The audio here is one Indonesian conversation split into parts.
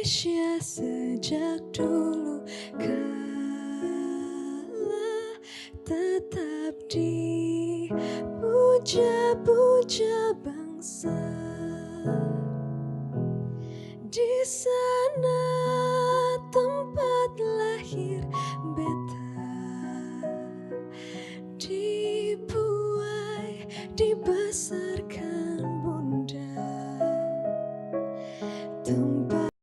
Indonesia sejak dulu kala tetap dipuja-puja bangsa. Di sana tempat lahir beta, dibuai, dibesarkan bunda. Tempat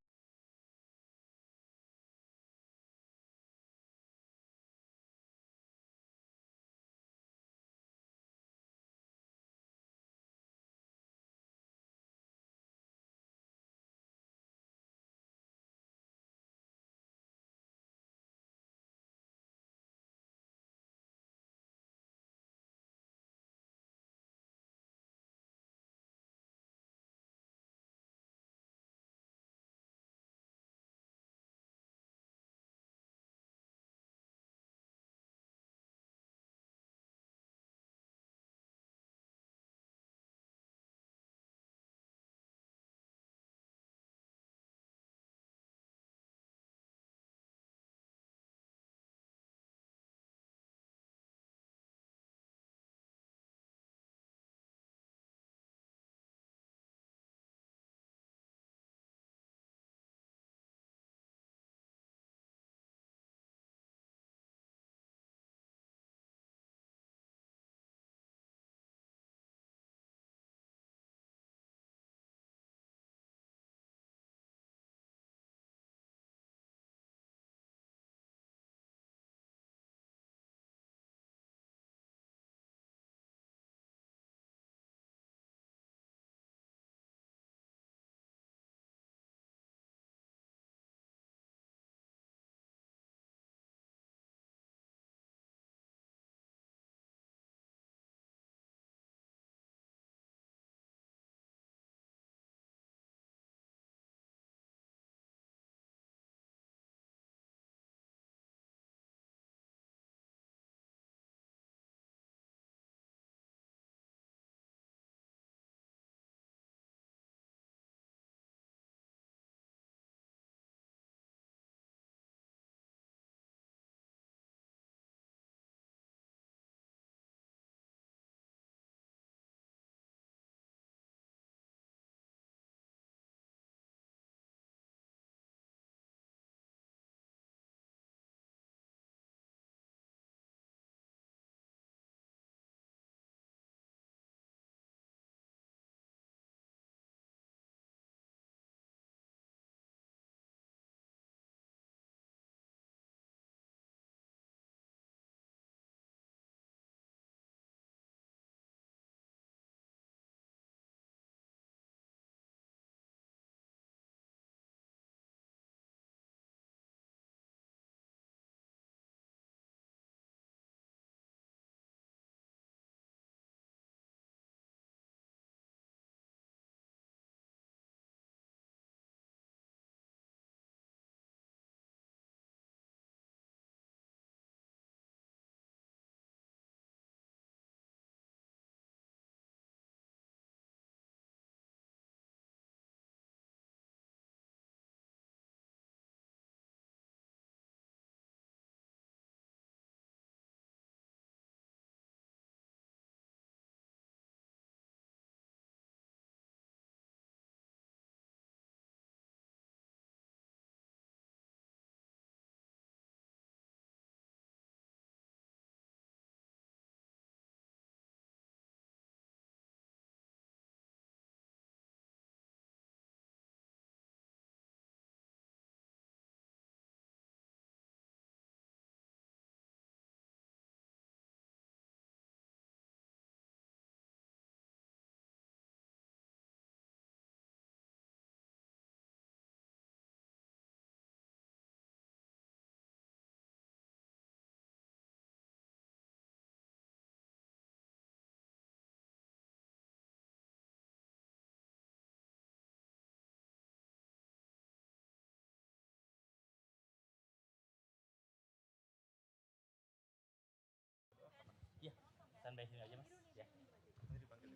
Iya, standby sini aja mas. Ya.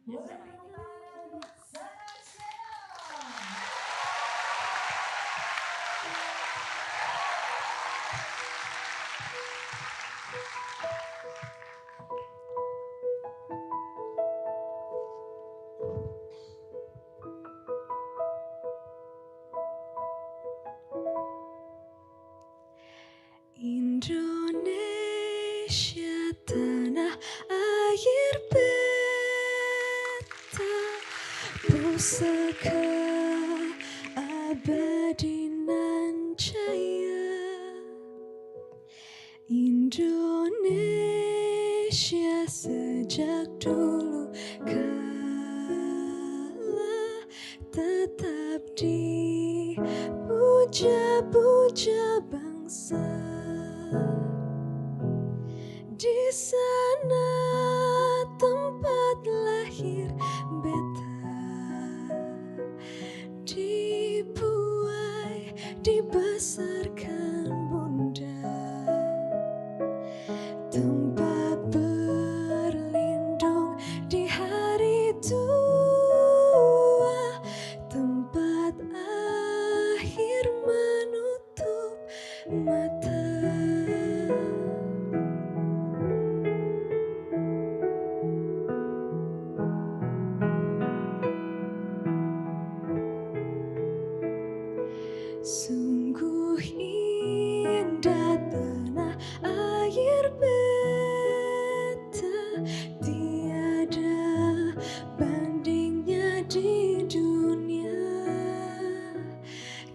Boleh tanah air beta, pusaka abadi nan jaya. Indonesia sejak dulu kala tetap dipuja-puja bangsa. Di sana tempat lahir beta, dibuai, dibesarkan bunda, tempat berlindung di hari tua, tempat akhir menutup mata. Sungguh indah tanah air beta, tiada bandingnya di dunia.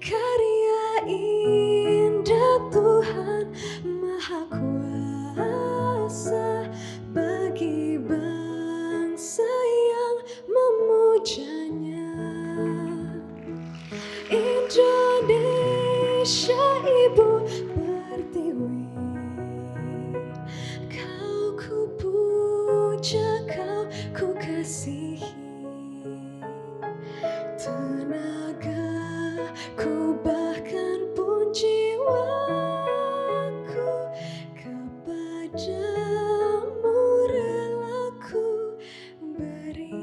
Karya indah Tuhan Maha Kuasa bagi bangsa yang memujanya. Indonesia ibu pertiwi, kau ku puja, kau ku kasihi. Tenagaku bahkan pun jiwaku kepadamu rela ku beri.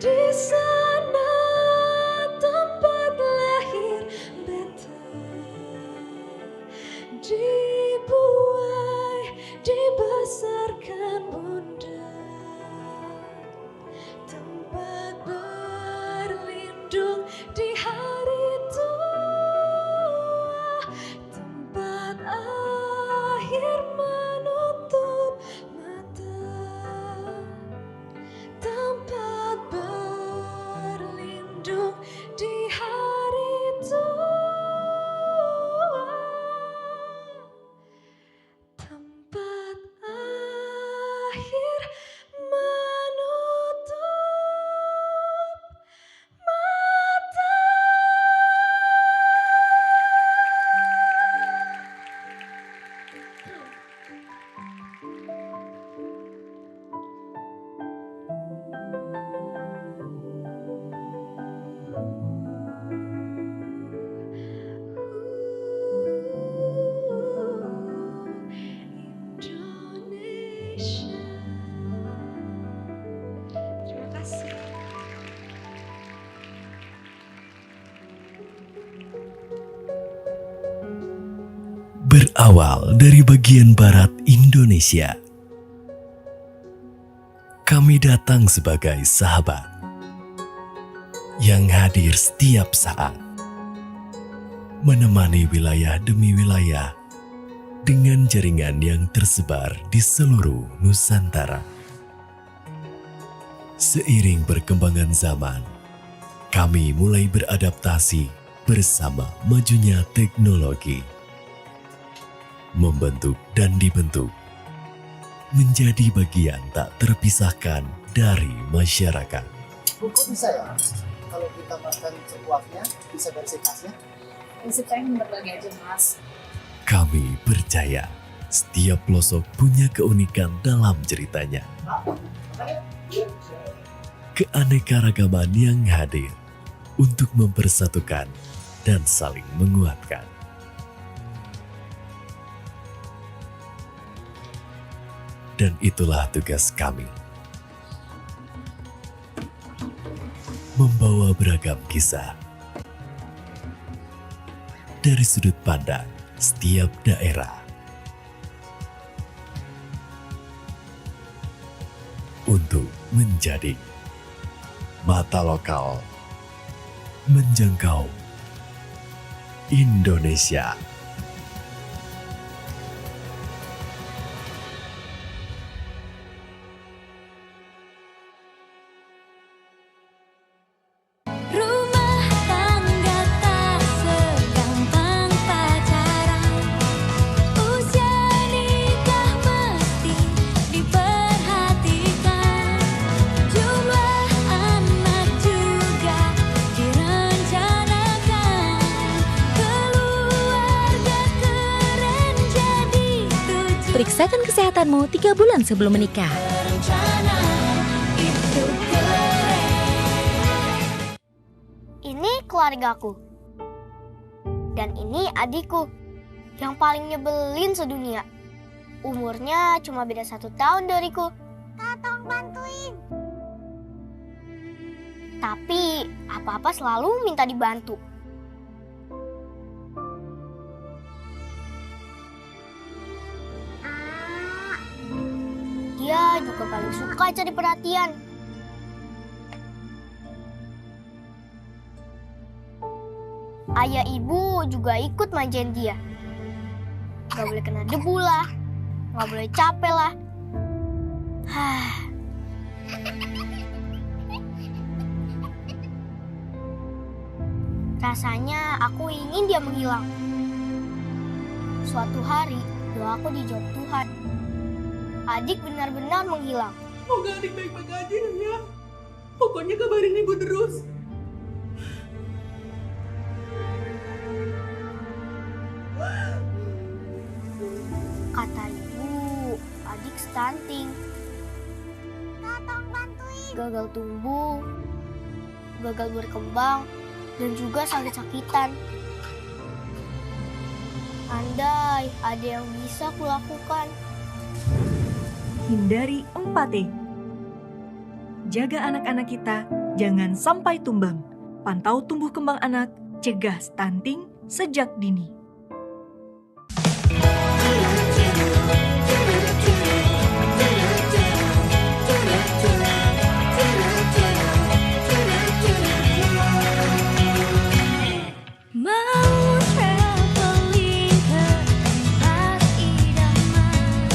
Di sana tempat lahir beta, dibuai, dibesarkan bunda, tempat berlindung di hari tua, tempat akhir menutup mata, tempat berlindung di hari tua, tempat akhir menutup mata. Indonesia. Terima kasih. Berawal dari bagian barat Indonesia, kami datang sebagai sahabat yang hadir setiap saat, menemani wilayah demi wilayah dengan jaringan yang tersebar di seluruh Nusantara. Seiring perkembangan zaman, kami mulai beradaptasi bersama majunya teknologi, membentuk dan dibentuk menjadi bagian tak terpisahkan dari masyarakat. Buku bisa ya? Kalau kita makan sepuasnya, bisa versi khasnya? Disukain berbagai aja mas. Kami percaya setiap pelosok punya keunikan dalam ceritanya. Keanekaragaman yang hadir untuk mempersatukan dan saling menguatkan. Dan itulah tugas kami, membawa beragam kisah dari sudut pandang setiap daerah untuk menjadi mata lokal menjangkau Indonesia. Rumah tangga tak segampang pacaran. Usia nikah mesti diperhatikan. Jumlah anak juga direncanakan. Keluarga keren jadi tujuan. Periksakan kesehatanmu 3 bulan sebelum menikah. Rencana itu keren. Ini keluargaku. Dan ini adikku. Yang paling nyebelin sedunia. Umurnya cuma beda 1 tahun dariku. Tolong bantuin. Tapi apa-apa selalu minta dibantu. Dia juga paling suka cari perhatian. Ayah ibu juga ikut manjain dia. Gak boleh kena debu lah, gak boleh capek lah. Rasanya aku ingin dia menghilang. Suatu hari doaku dijawab Tuhan. Adik benar-benar menghilang. Semoga adik baik-baik aja ya. Pokoknya kabarin ibu terus. Kata ibu, adik stunting. Tolong bantuin. Gagal tumbuh, gagal berkembang, dan juga sakit-sakitan. Andai ada yang bisa kulakukan. Hindari 4T. Jaga anak-anak kita, jangan sampai tumbang. Pantau tumbuh kembang anak, cegah stunting sejak dini. Mau traveling ke tempat idaman.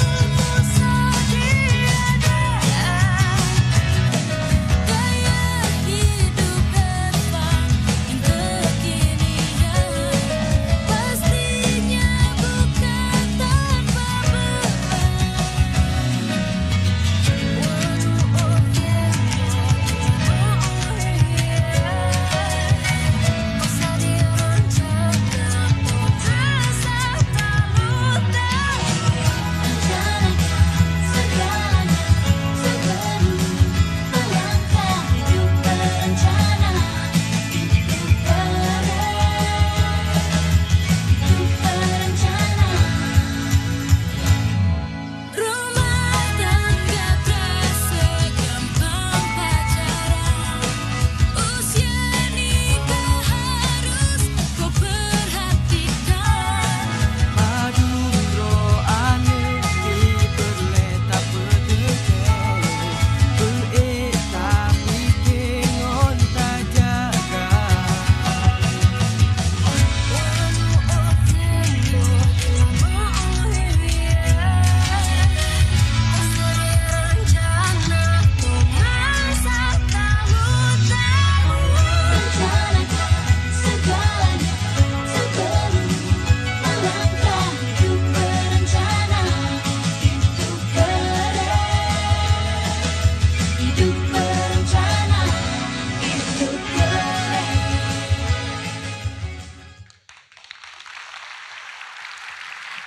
Aku sediada. Gaya hidup depan yang kekinian.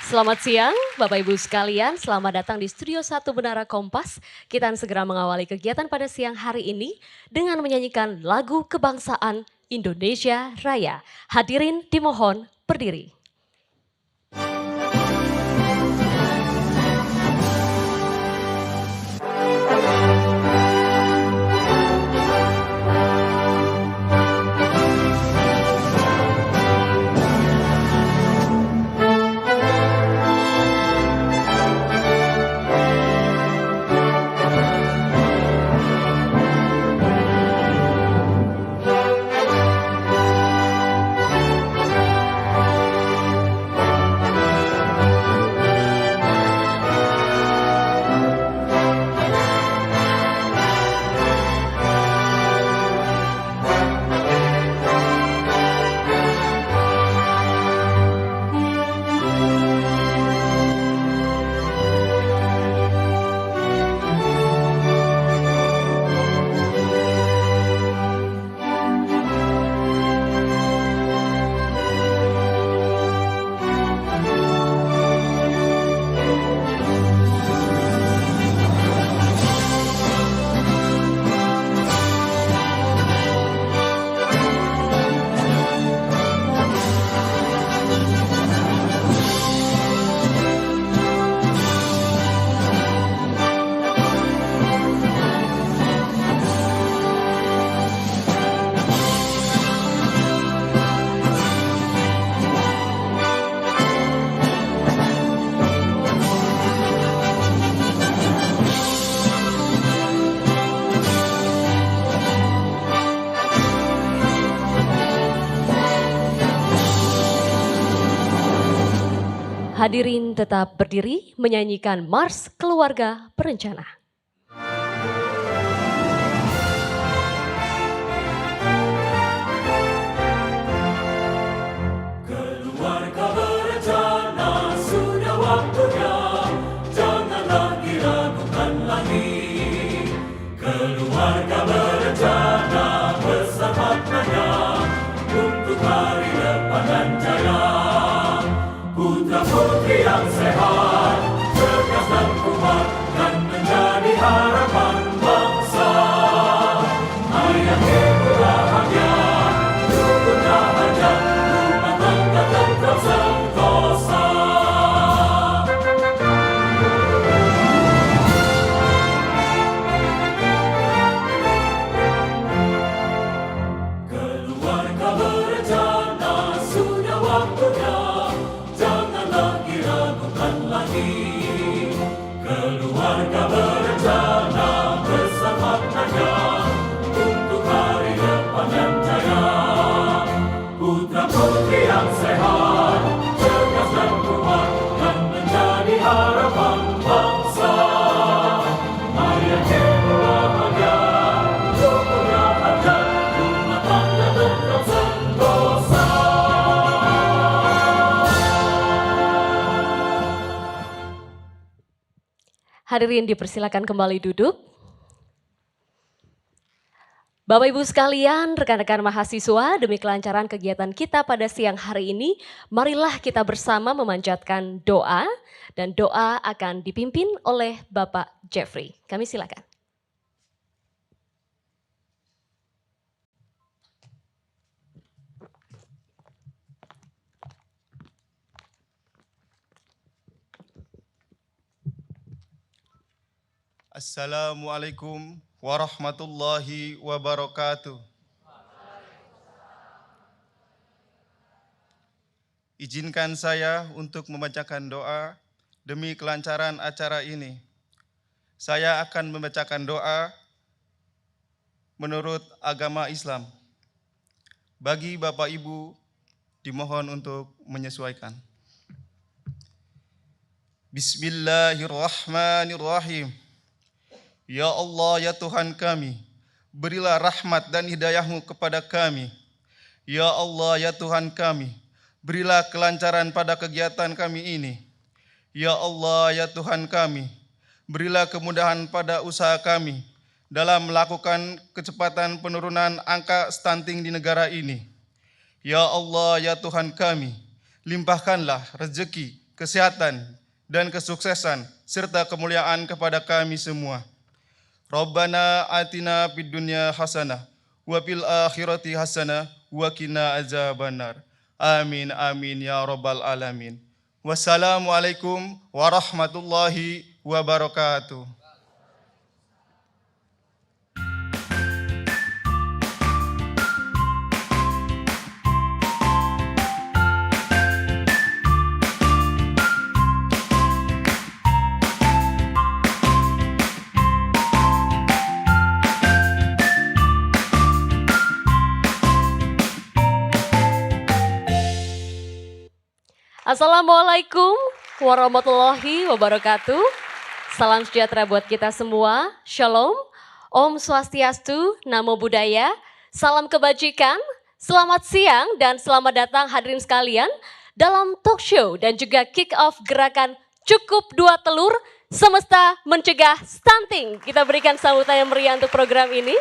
Selamat siang Bapak Ibu sekalian, selamat datang di Studio 1 Menara Kompas. Kita akan segera mengawali kegiatan pada siang hari ini dengan menyanyikan lagu kebangsaan Indonesia Raya. Hadirin dimohon berdiri. Hadirin tetap berdiri menyanyikan Mars Keluarga Berencana. Keluarga berencana sudah waktunya, janganlah diragukan lagi. Keluarga berencana besar maknanya untuk hari depan dan jaya. Putra putri yang sehat, cerdas dan kuat, dan menjadi harapan bangsa. Ayah ibu bahagia, rukun bahagia, rumah tangga tentram sentosa. Keluarga berencana sudah waktunya, keluarga berencana besar maknanya untuk hari depan yang jaya. Putra putri yang sehat, cerdas dan kuat, dan menjadi harapan bangsa. Ayah ibu bahagia, rukun bahagia, rumah tangga tentram sentosa. Hadirin dipersilakan kembali duduk. Bapak Ibu sekalian, rekan-rekan mahasiswa, demi kelancaran kegiatan kita pada siang hari ini, marilah kita bersama memanjatkan doa, dan doa akan dipimpin oleh Bapak Jeffrey. Kami silakan. Assalamualaikum warahmatullahi wabarakatuh. Izinkan saya untuk membacakan doa demi kelancaran acara ini. Saya akan membacakan doa menurut agama Islam. Bagi Bapak Ibu, dimohon untuk menyesuaikan. Bismillahirrahmanirrahim. Ya Allah, ya Tuhan kami, berilah rahmat dan hidayah-Mu kepada kami. Ya Allah, ya Tuhan kami, berilah kelancaran pada kegiatan kami ini. Ya Allah, ya Tuhan kami, berilah kemudahan pada usaha kami dalam melakukan kecepatan penurunan angka stunting di negara ini. Ya Allah, ya Tuhan kami, limpahkanlah rezeki, kesehatan, dan kesuksesan, serta kemuliaan kepada kami semua. Rabbana atina fid dunya hasanah, wa fil akhirati hasanah, wa qina azabannar. Amin, amin, ya rabbal alamin. Wassalamualaikum warahmatullahi wabarakatuh. Assalamualaikum warahmatullahi wabarakatuh. Salam sejahtera buat kita semua. Shalom, Om Swastiastu, Namo Buddhaya, salam kebajikan, selamat siang dan selamat datang hadirin sekalian dalam talk show dan juga kick off gerakan Cukup 2 Telur Semesta Mencegah Stunting. Kita berikan sambutan yang meriah untuk program ini.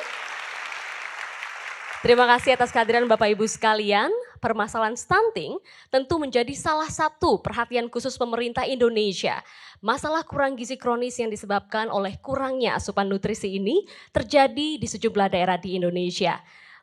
Terima kasih atas kehadiran Bapak Ibu sekalian. Permasalahan stunting tentu menjadi salah satu perhatian khusus pemerintah Indonesia. Masalah kurang gizi kronis yang disebabkan oleh kurangnya asupan nutrisi ini terjadi di sejumlah daerah di Indonesia.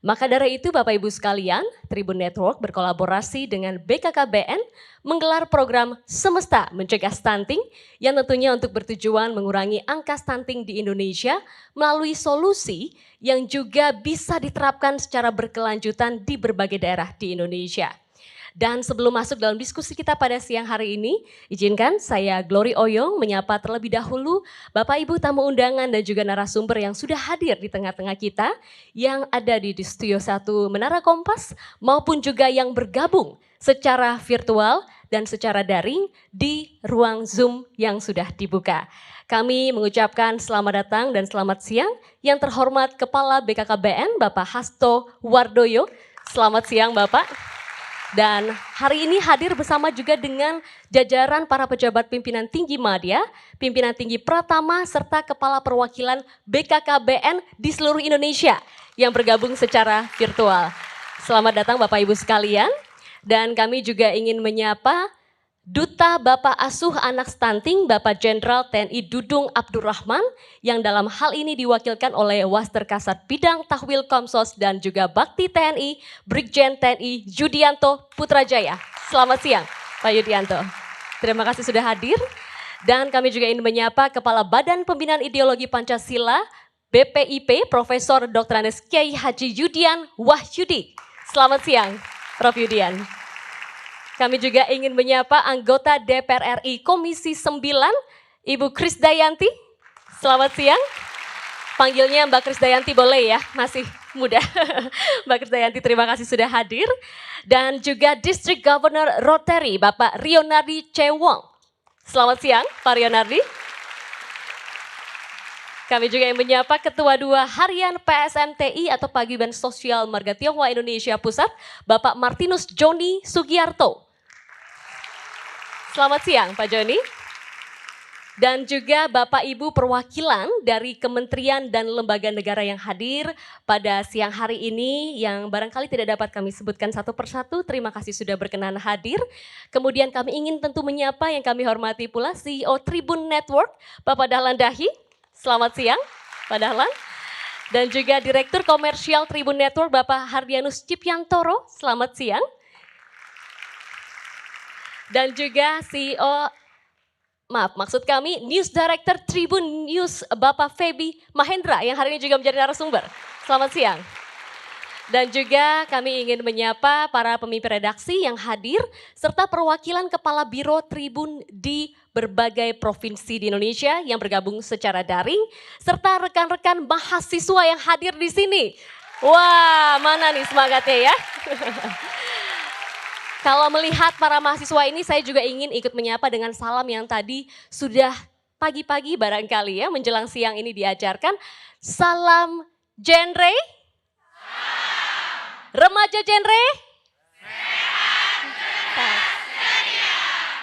Maka dari itu Bapak Ibu sekalian, Tribun Network berkolaborasi dengan BKKBN menggelar program Semesta Mencegah Stunting yang tentunya untuk bertujuan mengurangi angka stunting di Indonesia melalui solusi yang juga bisa diterapkan secara berkelanjutan di berbagai daerah di Indonesia. Dan sebelum masuk dalam diskusi kita pada siang hari ini, izinkan saya Glory Oyong menyapa terlebih dahulu Bapak Ibu tamu undangan dan juga narasumber yang sudah hadir di tengah-tengah kita, yang ada di Studio 1 Menara Kompas maupun juga yang bergabung secara virtual dan secara daring di ruang Zoom yang sudah dibuka. Kami mengucapkan selamat datang dan selamat siang yang terhormat Kepala BKKBN Bapak Hasto Wardoyo. Selamat siang Bapak. Dan hari ini hadir bersama juga dengan jajaran para pejabat pimpinan tinggi Madya, pimpinan tinggi Pratama, serta kepala perwakilan BKKBN di seluruh Indonesia yang bergabung secara virtual. Selamat datang Bapak Ibu sekalian. Dan kami juga ingin menyapa Duta Bapak Asuh Anak Stunting Bapak Jenderal TNI Dudung Abdurrahman yang dalam hal ini diwakilkan oleh Waster Kasat Bidang Tahwil Komsos dan juga Bakti TNI Brigjen TNI Yudianto Putrajaya. Selamat siang Pak Yudianto. Terima kasih sudah hadir. Dan kami juga ingin menyapa Kepala Badan Pembinaan Ideologi Pancasila BPIP Profesor Dr. Andes Kiai Haji Yudian Wahyudi. Selamat siang Prof Yudian. Kami juga ingin menyapa anggota DPR RI Komisi 9, Ibu Krisdayanti. Selamat siang. Panggilnya Mbak Krisdayanti boleh ya, masih muda. Mbak Krisdayanti terima kasih sudah hadir. Dan juga District Governor Rotary, Bapak Rionardi Cewong. Selamat siang Pak Rionardi. Kami juga ingin menyapa Ketua 2 Harian PSMTI atau Paguyuban Sosial Marga Tionghoa Indonesia Pusat, Bapak Martinus Joni Sugiarto. Selamat siang Pak Joni. Dan juga Bapak Ibu perwakilan dari kementerian dan lembaga negara yang hadir pada siang hari ini yang barangkali tidak dapat kami sebutkan satu persatu. Terima kasih sudah berkenan hadir. Kemudian kami ingin tentu menyapa yang kami hormati pula CEO Tribun Network, Bapak Dahlan Dahi. Selamat siang Pak Dahlan. Dan juga Direktur Komersial Tribun Network Bapak Hardianus Cipyantoro. Selamat siang. Dan juga maksud kami News Director Tribun News Bapak Feby Mahendra yang hari ini juga menjadi narasumber. Selamat siang. Dan juga kami ingin menyapa para pemimpin redaksi yang hadir serta perwakilan Kepala Biro Tribun di berbagai provinsi di Indonesia yang bergabung secara daring serta rekan-rekan mahasiswa yang hadir di sini. Wah, mana nih semangatnya ya? Kalau melihat para mahasiswa ini saya juga ingin ikut menyapa dengan salam yang tadi sudah pagi-pagi barangkali ya menjelang siang ini diajarkan. Salam genre. Remaja genre?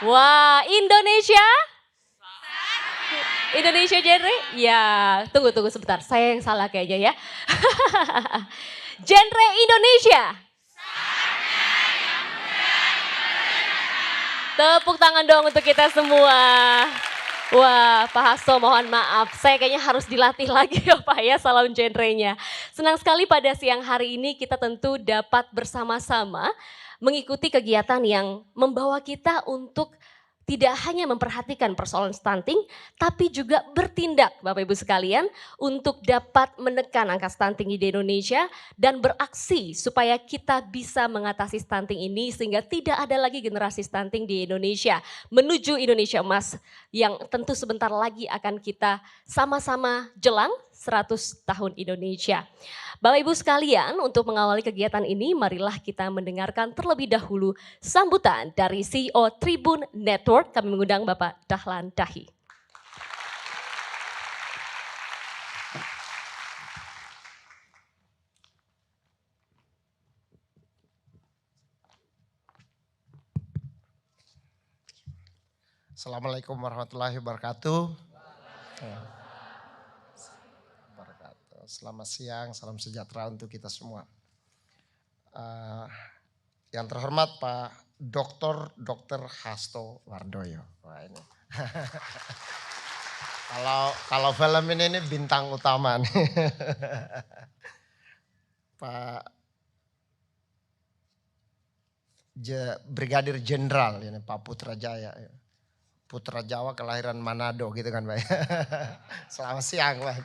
Wah, Indonesia? Indonesia genre? Ya, tunggu sebentar. Saya yang salah kayaknya ya. Genre Indonesia? Tepuk tangan dong untuk kita semua. Wah, Pak Hasto mohon maaf, saya kayaknya harus dilatih lagi ya Pak ya salam genrenya. Senang sekali pada siang hari ini kita tentu dapat bersama-sama mengikuti kegiatan yang membawa kita untuk tidak hanya memperhatikan persoalan stunting, tapi juga bertindak Bapak Ibu sekalian untuk dapat menekan angka stunting di Indonesia dan beraksi supaya kita bisa mengatasi stunting ini sehingga tidak ada lagi generasi stunting di Indonesia menuju Indonesia Emas yang tentu sebentar lagi akan kita sama-sama jelang 100 tahun Indonesia. Bapak Ibu sekalian, untuk mengawali kegiatan ini, marilah kita mendengarkan terlebih dahulu sambutan dari CEO Tribun Network. Kami mengundang Bapak Dahlan Dahi. Assalamualaikum warahmatullahi wabarakatuh. Selamat siang, salam sejahtera untuk kita semua. Yang terhormat Pak Dr. Hasto Wardoyo. Wah, ini. kalau film ini bintang utama nih. Pak Brigadir Jenderal ini Pak Putrajaya. Putra Jawa kelahiran Manado gitu kan Pak. Selamat siang Pak.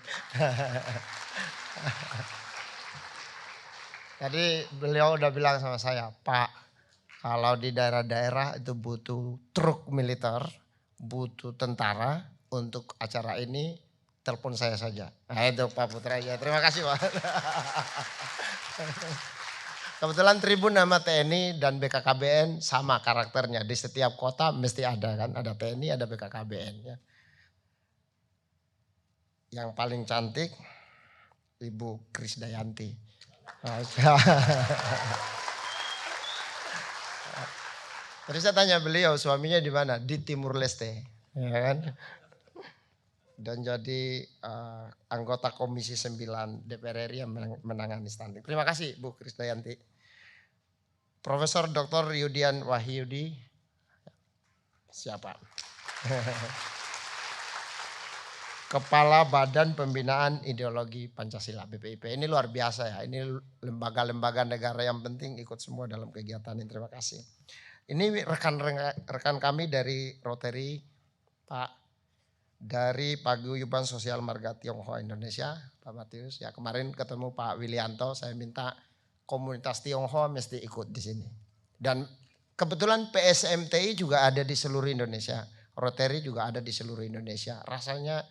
Jadi beliau udah bilang sama saya, Pak kalau di daerah-daerah itu butuh truk militer, butuh tentara untuk acara ini, telepon saya saja. Nah itu Pak Putrajaya, terima kasih Pak. Kebetulan Tribun nama TNI dan BKKBN sama karakternya. Di setiap kota mesti ada kan. Ada TNI, ada BKKBN. Ya. Yang paling cantik Ibu Krisdayanti. Terus saya tanya beliau suaminya di mana? Di Timur Leste. Ya kan? Dan jadi anggota Komisi 9 DPR RI yang menangani stunting. Terima kasih Bu Krisdayanti. Profesor Dr. Yudian Wahyudi. Siapa? Kepala Badan Pembinaan Ideologi Pancasila BPIP. Ini luar biasa ya. Ini lembaga-lembaga negara yang penting ikut semua dalam kegiatan ini. Terima kasih. Ini rekan kami dari Rotary, Pak. Dari Paguyuban Sosial Marga Tionghoa Indonesia, Pak Matius. Ya kemarin ketemu Pak Wilianto, saya minta komunitas Tionghoa mesti ikut di sini. Dan kebetulan PSMTI juga ada di seluruh Indonesia. Rotary juga ada di seluruh Indonesia. Rasanya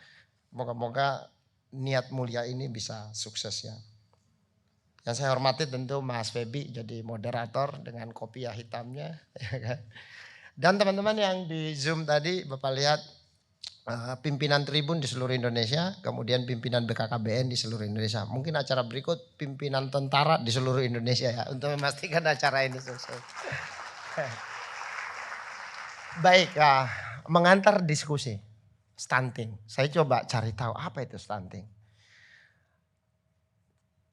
moga-moga niat mulia ini bisa sukses ya. Yang saya hormati tentu Mas Febi jadi moderator dengan kopiah hitamnya. Dan teman-teman yang di Zoom tadi Bapak lihat pimpinan Tribun di seluruh Indonesia, kemudian pimpinan BKKBN di seluruh Indonesia. Mungkin acara berikut pimpinan tentara di seluruh Indonesia ya, untuk memastikan acara ini sukses. Baik, mengantar diskusi stunting. Saya coba cari tahu apa itu stunting.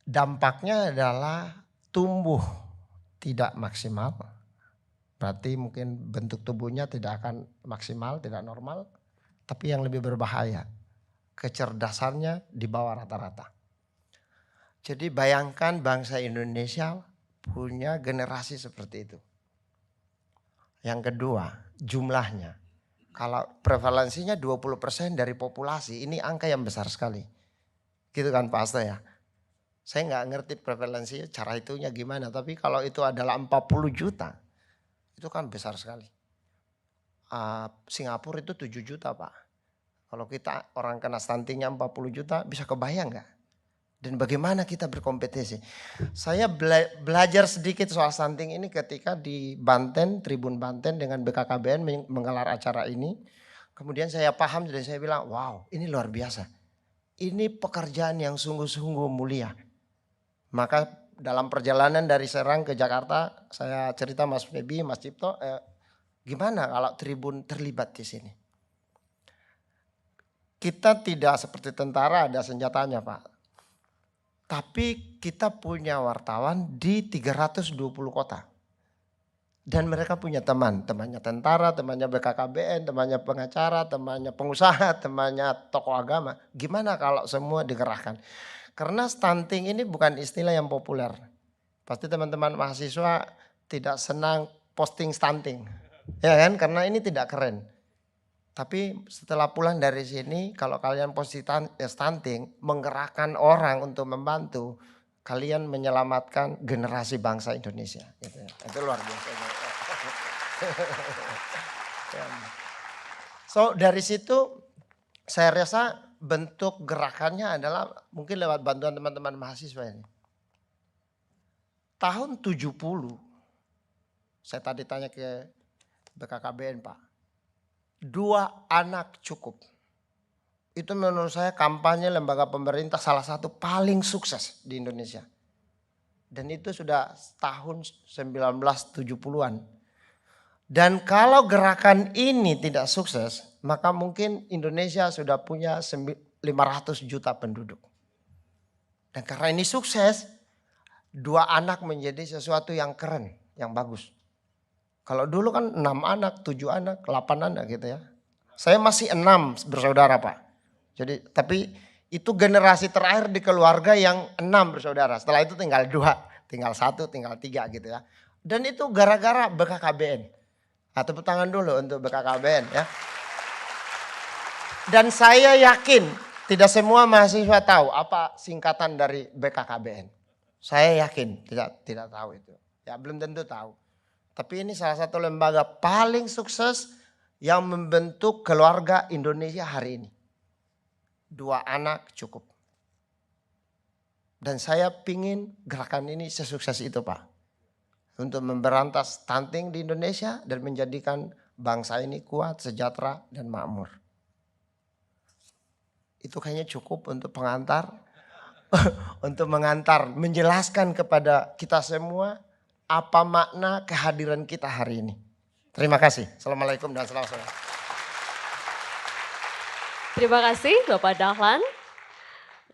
Dampaknya adalah tumbuh tidak maksimal. Berarti mungkin bentuk tubuhnya tidak akan maksimal, tidak normal. Tapi yang lebih berbahaya, kecerdasannya di bawah rata-rata. Jadi bayangkan bangsa Indonesia punya generasi seperti itu. Yang kedua, jumlahnya. Kalau prevalensinya 20% dari populasi, ini angka yang besar sekali. Gitu kan Pak Hasto ya. Saya nggak ngerti prevalensi cara itunya gimana. Tapi kalau itu adalah 40 juta, itu kan besar sekali. Singapura itu 7 juta Pak. Kalau kita orang kena stuntingnya 40 juta bisa kebayang gak? Dan bagaimana kita berkompetisi? Saya belajar sedikit soal stunting ini ketika di Banten, Tribun Banten dengan BKKBN menggelar acara ini. Kemudian saya paham dan saya bilang wow ini luar biasa. Ini pekerjaan yang sungguh-sungguh mulia. Maka dalam perjalanan dari Serang ke Jakarta saya cerita Mas Febi, Mas Cipto. Gimana kalau Tribun terlibat di sini? Kita tidak seperti tentara ada senjatanya Pak. Tapi kita punya wartawan di 320 kota. Dan mereka punya teman, temannya tentara, temannya BKKBN, temannya pengacara, temannya pengusaha, temannya tokoh agama. Gimana kalau semua dikerahkan? Karena stunting ini bukan istilah yang populer. Pasti teman-teman mahasiswa tidak senang posting stunting. Ya kan? Karena ini tidak keren. Tapi setelah pulang dari sini, kalau kalian posting stunting, menggerakkan orang untuk membantu, kalian menyelamatkan generasi bangsa Indonesia. Gitu ya. Itu luar biasa. So dari situ saya rasa bentuk gerakannya adalah mungkin lewat bantuan teman-teman mahasiswa ini. Tahun 70, saya tadi tanya ke BKKBN Pak, 2 anak cukup. Itu menurut saya kampanye lembaga pemerintah salah satu paling sukses di Indonesia. Dan itu sudah tahun 1970-an. Dan kalau gerakan ini tidak sukses, maka mungkin Indonesia sudah punya 500 juta penduduk. Dan karena ini sukses, 2 anak menjadi sesuatu yang keren, yang bagus. Kalau dulu kan 6 anak, 7 anak, 8 anak gitu ya. Saya masih 6 bersaudara Pak. Jadi tapi itu generasi terakhir di keluarga yang 6 bersaudara. Setelah itu tinggal 2, tinggal 1, tinggal 3 gitu ya. Dan itu gara-gara BKKBN. Tepuk tangan dulu untuk BKKBN ya. Dan saya yakin tidak semua mahasiswa tahu apa singkatan dari BKKBN. Saya yakin tidak tahu itu. Ya belum tentu tahu. Tapi ini salah satu lembaga paling sukses yang membentuk keluarga Indonesia hari ini. 2 anak cukup. Dan saya pingin gerakan ini sesukses itu Pak. Untuk memberantas stunting di Indonesia dan menjadikan bangsa ini kuat, sejahtera dan makmur. Itu kayaknya cukup untuk pengantar. Untuk mengantar, menjelaskan kepada kita semua apa makna kehadiran kita hari ini. Terima kasih. Assalamualaikum dan salam. Terima kasih Bapak Dahlan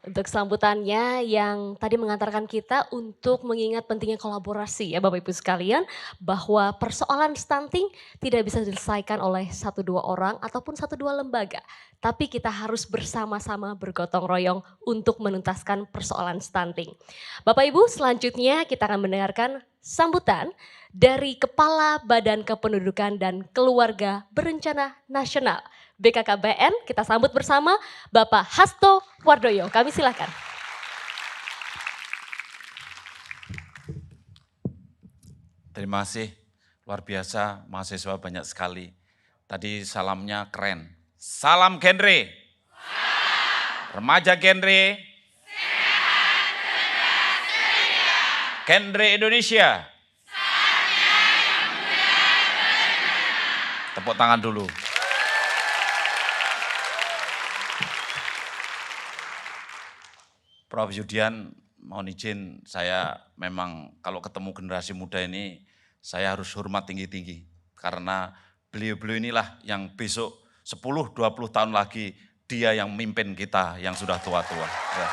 untuk sambutannya yang tadi mengantarkan kita untuk mengingat pentingnya kolaborasi ya Bapak Ibu sekalian, bahwa persoalan stunting tidak bisa diselesaikan oleh 1-2 orang ataupun 1-2 lembaga. Tapi kita harus bersama-sama bergotong royong untuk menuntaskan persoalan stunting. Bapak Ibu, selanjutnya kita akan mendengarkan sambutan dari Kepala Badan Kependudukan dan Keluarga Berencana Nasional BKKBN. Kita sambut bersama Bapak Hasto Wardoyo. Kami silakan. Terima kasih, luar biasa, mahasiswa banyak sekali. Tadi salamnya keren. Salam genre. Remaja genre. Genre Indonesia. Tepuk tangan dulu. Prof. Yudian, mohon izin, saya memang kalau ketemu generasi muda ini, saya harus hormat tinggi-tinggi. Karena beliau-beliau inilah yang besok 10-20 tahun lagi, dia yang memimpin kita yang sudah tua-tua. Ya.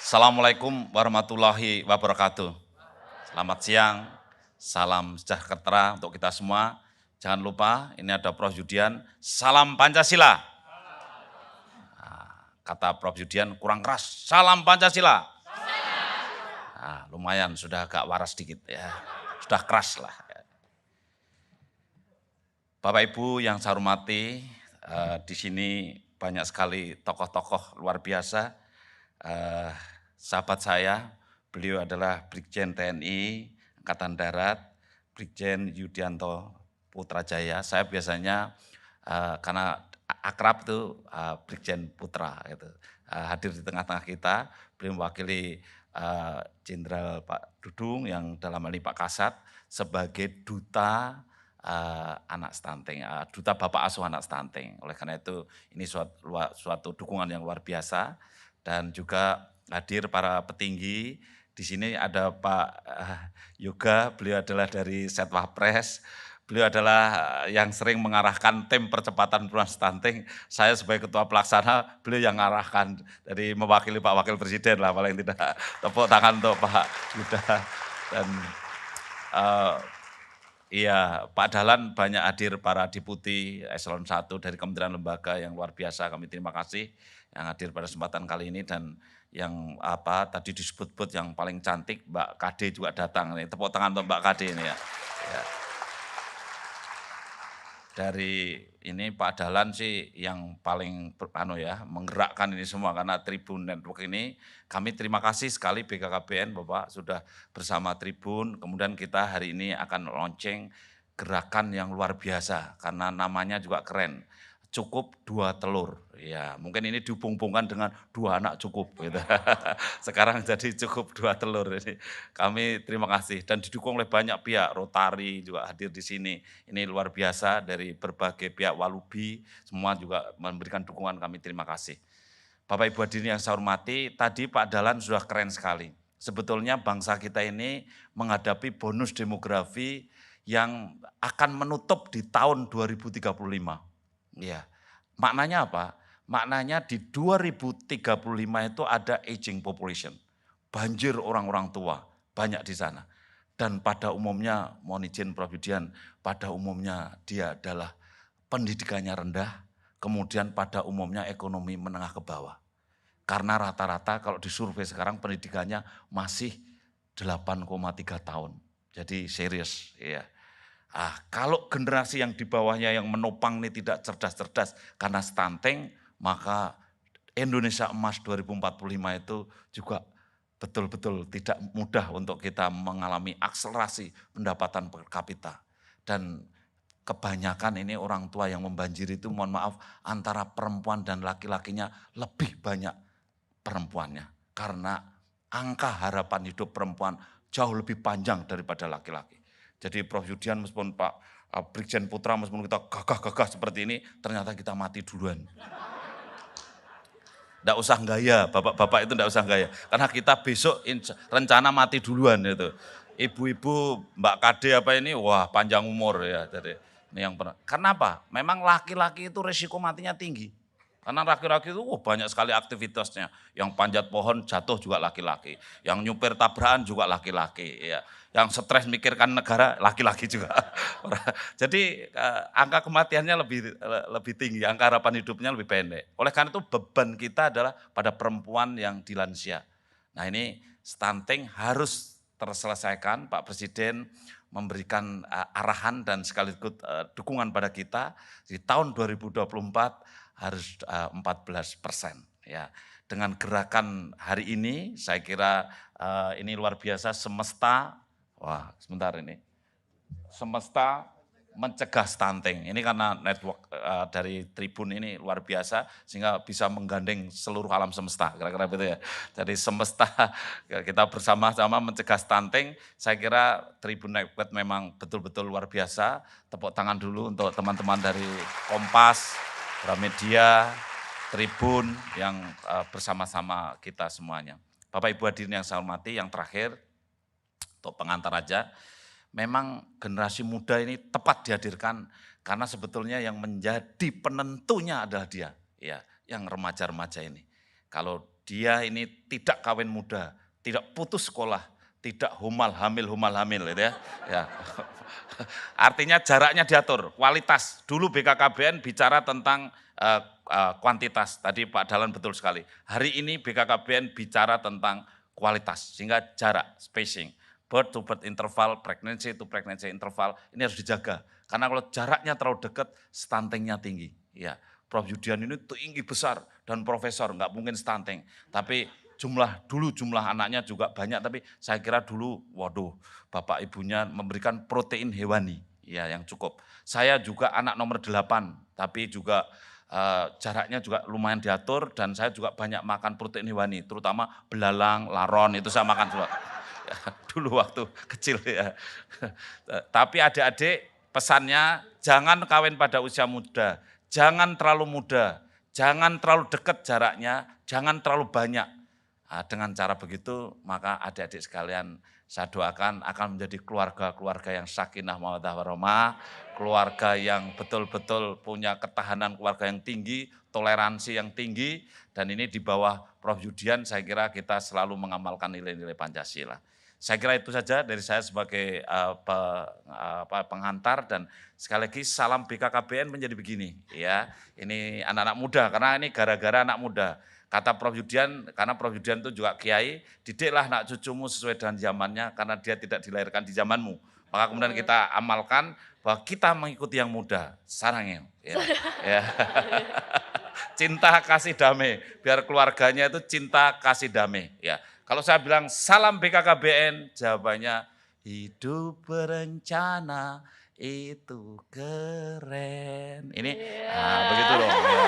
Assalamualaikum warahmatullahi wabarakatuh. Selamat siang, salam sejahtera untuk kita semua. Jangan lupa, ini ada Prof. Yudian, salam Pancasila. Kata Prof. Yudian kurang keras, salam Pancasila. Nah, lumayan sudah agak waras dikit ya, sudah keras lah. Bapak Ibu yang saya hormati, di sini banyak sekali tokoh-tokoh luar biasa. Sahabat saya, beliau adalah Brigjen TNI Angkatan Darat, Brigjen Yudianto Putrajaya. Saya biasanya karena akrab itu Brigjen Putra gitu. Hadir di tengah-tengah kita, beliau mewakili Jenderal Pak Dudung yang dalam hal ini Pak Kasat sebagai duta anak stunting, duta bapak asuh anak stunting. Oleh karena itu ini suatu dukungan yang luar biasa. Dan juga hadir para petinggi. Di sini ada Pak Yoga, beliau adalah dari Setwapres. beliau adalah yang sering mengarahkan tim percepatan penurunan stunting. Saya sebagai ketua pelaksana, beliau yang mengarahkan, dari mewakili Pak Wakil Presiden lah paling tidak. Tepuk tangan untuk Pak Yuda. Dan iya, Pak Dahlan banyak hadir para deputi eselon 1 dari kementerian lembaga yang luar biasa. Kami terima kasih yang hadir pada kesempatan kali ini, dan yang tadi disebut-sebut yang paling cantik Mbak Kade juga datang. Tepuk tangan untuk Mbak Kade ini ya. Dari ini Pak Dahlan sih yang paling menggerakkan ini semua, karena Tribun Network ini kami terima kasih sekali BKKBN Bapak sudah bersama Tribun. Kemudian kita hari ini akan launching gerakan yang luar biasa karena namanya juga keren. Cukup 2 telur. Ya, mungkin ini dihubung-hubungkan dengan 2 anak cukup gitu. Sekarang jadi cukup 2 telur ini. Kami terima kasih dan didukung oleh banyak pihak, Rotary juga hadir di sini. Ini luar biasa dari berbagai pihak, Walubi semua juga memberikan dukungan, kami terima kasih. Bapak Ibu hadirin yang saya hormati, tadi Pak Dahlan sudah keren sekali. Sebetulnya bangsa kita ini menghadapi bonus demografi yang akan menutup di tahun 2035. Ya, maknanya apa? Maknanya di 2035 itu ada aging population. Banjir orang-orang tua, banyak di sana. Dan pada umumnya, mohon izin Prof. Yudian, pada umumnya dia adalah pendidikannya rendah, kemudian pada umumnya ekonomi menengah ke bawah. Karena rata-rata kalau disurvei sekarang pendidikannya masih 8,3 tahun. Jadi serius, ya. Kalau generasi yang di bawahnya yang menopang ini tidak cerdas-cerdas karena stunting, maka Indonesia Emas 2045 itu juga betul-betul tidak mudah untuk kita mengalami akselerasi pendapatan per kapita. Dan kebanyakan ini orang tua yang membanjiri itu, mohon maaf, antara perempuan dan laki-lakinya lebih banyak perempuannya. Karena angka harapan hidup perempuan jauh lebih panjang daripada laki-laki. Jadi Prof. Yudian meskipun Pak Brigjen Putra meskipun kita gagah-gagah seperti ini, ternyata kita mati duluan. Nggak usah gaya, bapak-bapak itu nggak usah gaya. Karena kita besok rencana mati duluan itu. Ibu-ibu Mbak Kade wah panjang umur ya. Jadi ini yang pernah. Karena apa? Memang laki-laki itu resiko matinya tinggi. Karena laki-laki itu banyak sekali aktivitasnya. Yang panjat pohon jatuh juga laki-laki. Yang nyupir tabrakan juga laki-laki. Ya. Yang stres mikirkan negara laki-laki juga. Jadi angka kematiannya lebih tinggi, angka harapan hidupnya lebih pendek. Oleh karena itu beban kita adalah pada perempuan yang di lansia. Nah ini stunting harus terselesaikan. Pak Presiden memberikan arahan dan sekaligus dukungan pada kita. Di tahun 2024 harus 14%. Ya. Dengan gerakan hari ini saya kira ini luar biasa. Semesta mencegah stunting. Ini karena network dari Tribun ini luar biasa sehingga bisa menggandeng seluruh alam semesta, kira-kira begitu ya. Jadi semesta kita bersama-sama mencegah stunting. Saya kira Tribun Network memang betul-betul luar biasa. Tepuk tangan dulu untuk teman-teman dari Kompas, Gramedia, Tribun yang bersama-sama kita semuanya. Bapak Ibu hadirin yang saya hormati, yang terakhir untuk pengantar aja, memang generasi muda ini tepat dihadirkan karena sebetulnya yang menjadi penentunya adalah dia, ya, yang remaja-remaja ini. Kalau dia ini tidak kawin muda, tidak putus sekolah, tidak hamil gitu ya. Ya. Artinya jaraknya diatur, kualitas. Dulu BKKBN bicara tentang kuantitas, tadi Pak Dahlan betul sekali. Hari ini BKKBN bicara tentang kualitas, sehingga jarak, spacing. Birth to birth interval, pregnancy to pregnancy interval, ini harus dijaga. Karena kalau jaraknya terlalu dekat, stuntingnya tinggi. Ya, Prof. Yudian ini tinggi besar dan profesor, nggak mungkin stunting. Tapi jumlah anaknya juga banyak, tapi saya kira dulu, bapak ibunya memberikan protein hewani, ya yang cukup. Saya juga anak nomor 8, tapi juga jaraknya juga lumayan diatur dan saya juga banyak makan protein hewani, terutama belalang, laron, itu saya makan juga. Dulu waktu kecil ya. Tapi adik-adik pesannya jangan kawin pada usia muda, jangan terlalu muda, jangan terlalu dekat jaraknya, jangan terlalu banyak. Dengan cara begitu maka adik-adik sekalian Saya doakan akan menjadi keluarga-keluarga yang sakinah mawaddah warahmah, keluarga yang betul-betul punya ketahanan keluarga yang tinggi, toleransi yang tinggi, dan ini di bawah Prof. Yudian saya kira kita selalu mengamalkan nilai-nilai Pancasila. Saya kira itu saja dari saya sebagai pengantar, dan sekali lagi salam BKKBN menjadi begini ya. Ini anak-anak muda, karena ini gara-gara anak muda. Kata Prof. Yudian, karena Prof. Yudian itu juga kiai, didiklah anak cucumu sesuai dengan zamannya karena dia tidak dilahirkan di zamanmu. Maka kemudian kita amalkan bahwa kita mengikuti yang muda, sarangnya. Ya. Cinta kasih damai, biar keluarganya itu cinta kasih damai. Ya. Kalau saya bilang salam BKKBN, jawabannya hidup berencana itu keren. Ini begitu loh. Ya.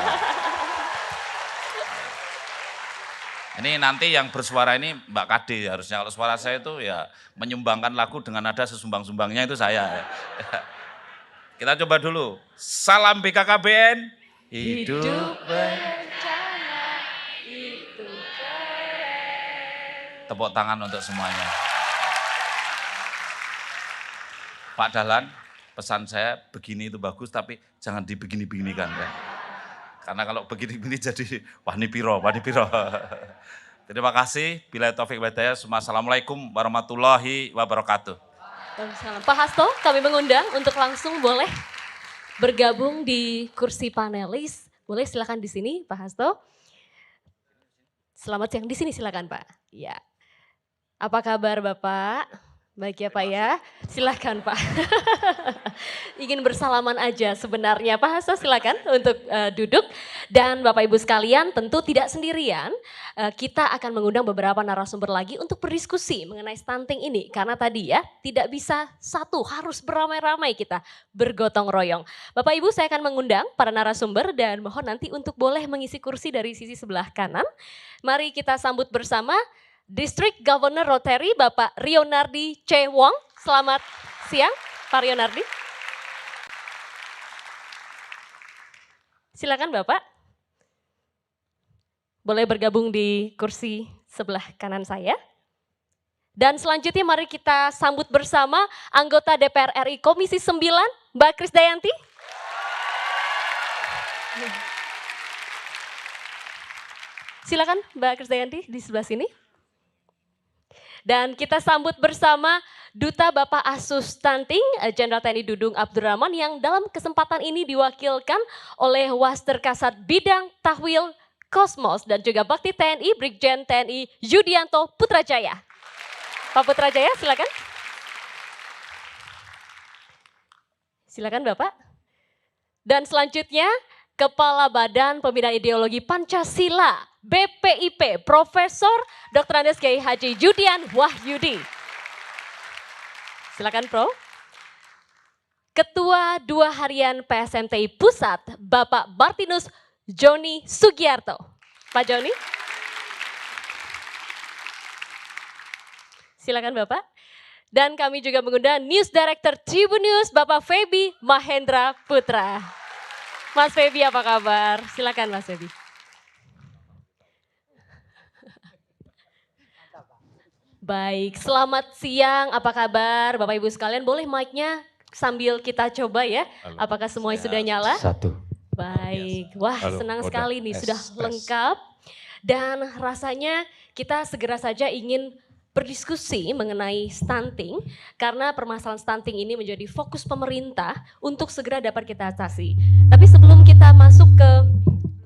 Ini nanti yang bersuara ini Mbak Kade harusnya, kalau suara saya itu ya menyumbangkan lagu dengan nada sesumbang-sumbangnya itu saya. Kita coba dulu. Salam BKKBN. Hidup berencana itu keren. Tepuk tangan untuk semuanya. Pak Dahlan, pesan saya begini itu bagus tapi jangan dibegini-beginikan ya. Karena kalau begini-begini jadi wani piro. Terima kasih. Bila taufik hidayah. Assalamualaikum warahmatullahi wabarakatuh. Pak Hasto, kami mengundang untuk langsung boleh bergabung di kursi panelis. Boleh silakan di sini Pak Hasto. Selamat siang di sini silakan Pak. Ya. Apa kabar Bapak? Baik ya Pak ya, silakan Pak. Ingin bersalaman aja sebenarnya. Pak Hasto silakan untuk duduk. Dan Bapak Ibu sekalian tentu tidak sendirian. Kita akan mengundang beberapa narasumber lagi untuk berdiskusi mengenai stunting ini. Karena tadi ya tidak bisa satu, harus beramai-ramai kita bergotong royong. Bapak Ibu saya akan mengundang para narasumber dan mohon nanti untuk boleh mengisi kursi dari sisi sebelah kanan. Mari kita sambut bersama District Governor Rotary Bapak Rionardi C. Wong. Selamat siang Pak Rionardi. Silakan Bapak. Boleh bergabung di kursi sebelah kanan saya. Dan selanjutnya mari kita sambut bersama anggota DPR RI Komisi 9 Mbak Krisdayanti. Silakan Mbak Krisdayanti di sebelah sini. Dan kita sambut bersama Duta Bapak Asus Stunting, Jenderal TNI Dudung Abdurrahman yang dalam kesempatan ini diwakilkan oleh Waster Kasat Bidang Tahwil Kosmos dan juga Bakti TNI Brigjen TNI Yudianto Putrajaya. Pak Putrajaya silakan. Silakan Bapak. Dan selanjutnya Kepala Badan Pembinaan Ideologi Pancasila BPIP Profesor Dr. Andes Kiai Haji Yudian Wahyudi. Silakan Prof. Ketua 2 Harian PSMTI Pusat Bapak Martinus Joni Sugiarto. Pak Joni. Silakan Bapak. Dan kami juga mengundang News Director Tribun News Bapak Feby Mahendra Putra. Mas Feby apa kabar? Silakan Mas Feby. Baik, selamat siang. Apa kabar Bapak Ibu sekalian? Boleh mic-nya sambil kita coba ya. Apakah semuanya sudah nyala? Satu. Baik, wah Halo, senang udah. sekali nih sudah Tes. lengkap. Dan rasanya kita segera saja ingin berdiskusi mengenai stunting karena permasalahan stunting ini menjadi fokus pemerintah untuk segera dapat kita atasi. Tapi sebelum kita masuk ke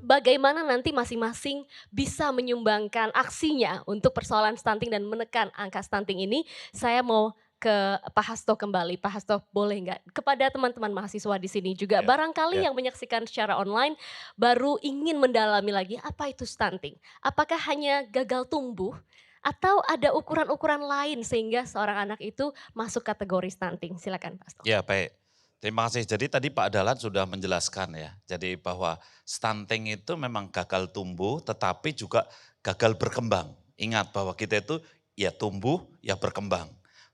bagaimana nanti masing-masing bisa menyumbangkan aksinya untuk persoalan stunting dan menekan angka stunting ini, saya mau ke Pak Hasto kembali. Pak Hasto boleh nggak kepada teman-teman mahasiswa di sini juga barangkali yang menyaksikan secara online baru ingin mendalami lagi apa itu stunting. Apakah hanya gagal tumbuh atau ada ukuran-ukuran lain sehingga seorang anak itu masuk kategori stunting? Silakan Pak Hasto. Ya baik, terima kasih. Jadi tadi Pak Dahlan sudah menjelaskan ya. Jadi bahwa stunting itu memang gagal tumbuh tetapi juga gagal berkembang. Ingat bahwa kita itu ya tumbuh ya berkembang.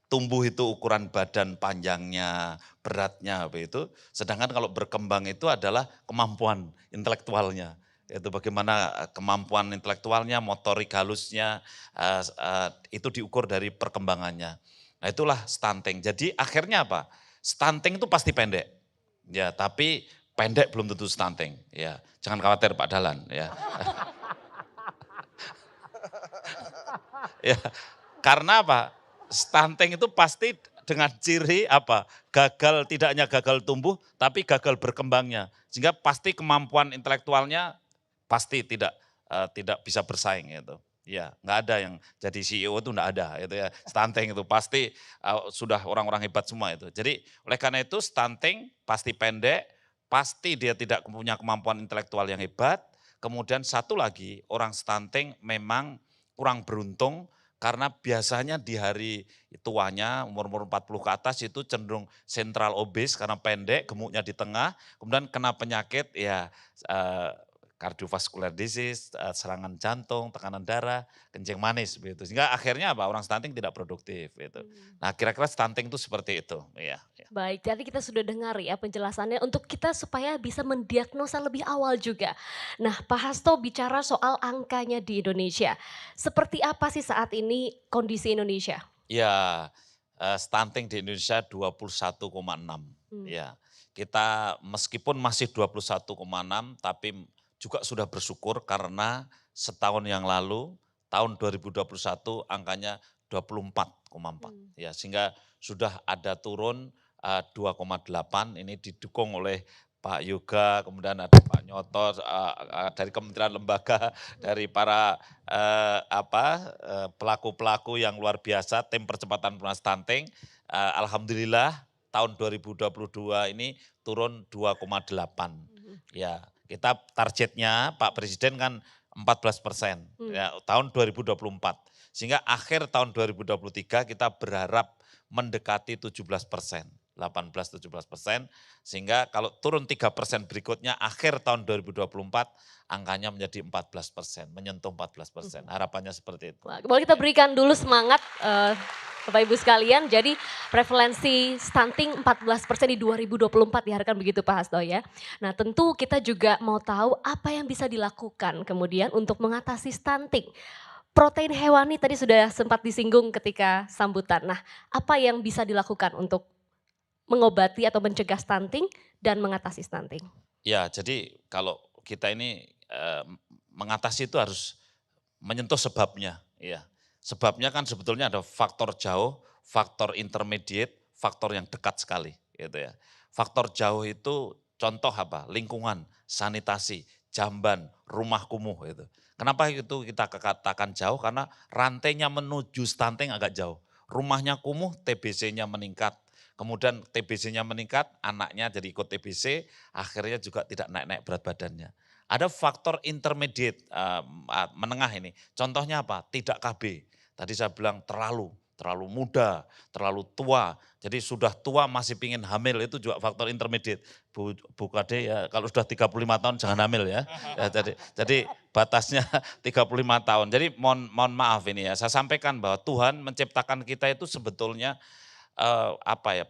Tumbuh itu ukuran badan panjangnya, beratnya begitu. Sedangkan kalau berkembang itu adalah kemampuan intelektualnya. Itu bagaimana kemampuan intelektualnya, motorik halusnya, itu diukur dari perkembangannya. Nah itulah stunting. Jadi akhirnya apa? Stunting itu pasti pendek. Ya, tapi pendek belum tentu stunting. Ya, jangan khawatir Pak Dahlan. Ya. Ya, karena apa? Stunting itu pasti dengan ciri apa? Gagal, tidak hanya gagal tumbuh, tapi gagal berkembangnya. Sehingga pasti kemampuan intelektualnya pasti tidak bisa bersaing gitu. Ya, nggak ada yang jadi CEO itu nggak ada itu ya. Stunting itu pasti sudah orang-orang hebat semua itu. Jadi oleh karena itu stunting pasti pendek, pasti dia tidak punya kemampuan intelektual yang hebat. Kemudian satu lagi, orang stunting memang kurang beruntung karena biasanya di hari tuanya umur 40 ke atas itu cenderung sentral obes karena pendek, gemuknya di tengah, kemudian kena penyakit ya cardiovascular disease, serangan jantung, tekanan darah, kencing manis begitu. Sehingga akhirnya apa? Orang stunting tidak produktif gitu. Nah, kira-kira stunting itu seperti itu, ya. Baik, jadi kita sudah dengar ya penjelasannya untuk kita supaya bisa mendiagnosa lebih awal juga. Nah, Pak Hasto bicara soal angkanya di Indonesia. Seperti apa sih saat ini kondisi Indonesia? Ya, stunting di Indonesia 21,6. Ya, kita meskipun masih 21,6 tapi juga sudah bersyukur karena setahun yang lalu tahun 2021 angkanya 24,4 ya, sehingga sudah ada turun 2,8. Ini didukung oleh Pak Yoga, kemudian ada Pak Nyoto dari kementerian lembaga, dari para pelaku-pelaku yang luar biasa, tim percepatan penurunan stunting. Alhamdulillah tahun 2022 ini turun 2,8. Ya, kita targetnya Pak Presiden kan 14% ya, tahun 2024. Sehingga akhir tahun 2023 kita berharap mendekati 17%. 18-17%, sehingga kalau turun 3% berikutnya akhir tahun 2024 angkanya menjadi 14%, menyentuh 14%. Harapannya seperti itu. Boleh kita berikan dulu semangat Bapak Ibu sekalian. Jadi prevalensi stunting 14% di 2024 diharapkan begitu Pak Hasto ya. Nah tentu kita juga mau tahu apa yang bisa dilakukan kemudian untuk mengatasi stunting. Protein hewani tadi sudah sempat disinggung ketika sambutan. Nah apa yang bisa dilakukan untuk mengobati atau mencegah stunting dan mengatasi stunting? Ya, jadi kalau kita ini mengatasi itu harus menyentuh sebabnya. Ya, sebabnya kan sebetulnya ada faktor jauh, faktor intermediate, faktor yang dekat sekali. Gitu ya. Faktor jauh itu contoh apa? Lingkungan, sanitasi, jamban, rumah kumuh itu. Kenapa itu kita katakan jauh? Karena rantainya menuju stunting agak jauh. Rumahnya kumuh, TBC-nya meningkat. Kemudian TBC-nya meningkat, anaknya jadi ikut TBC, akhirnya juga tidak naik-naik berat badannya. Ada faktor intermediate, menengah ini. Contohnya apa? Tidak KB. Tadi saya bilang terlalu muda, terlalu tua. Jadi sudah tua masih pingin hamil, itu juga faktor intermediate. Bu Kade ya kalau sudah 35 tahun jangan hamil ya. Jadi batasnya 35 tahun. Jadi mohon maaf ini ya, saya sampaikan bahwa Tuhan menciptakan kita itu sebetulnya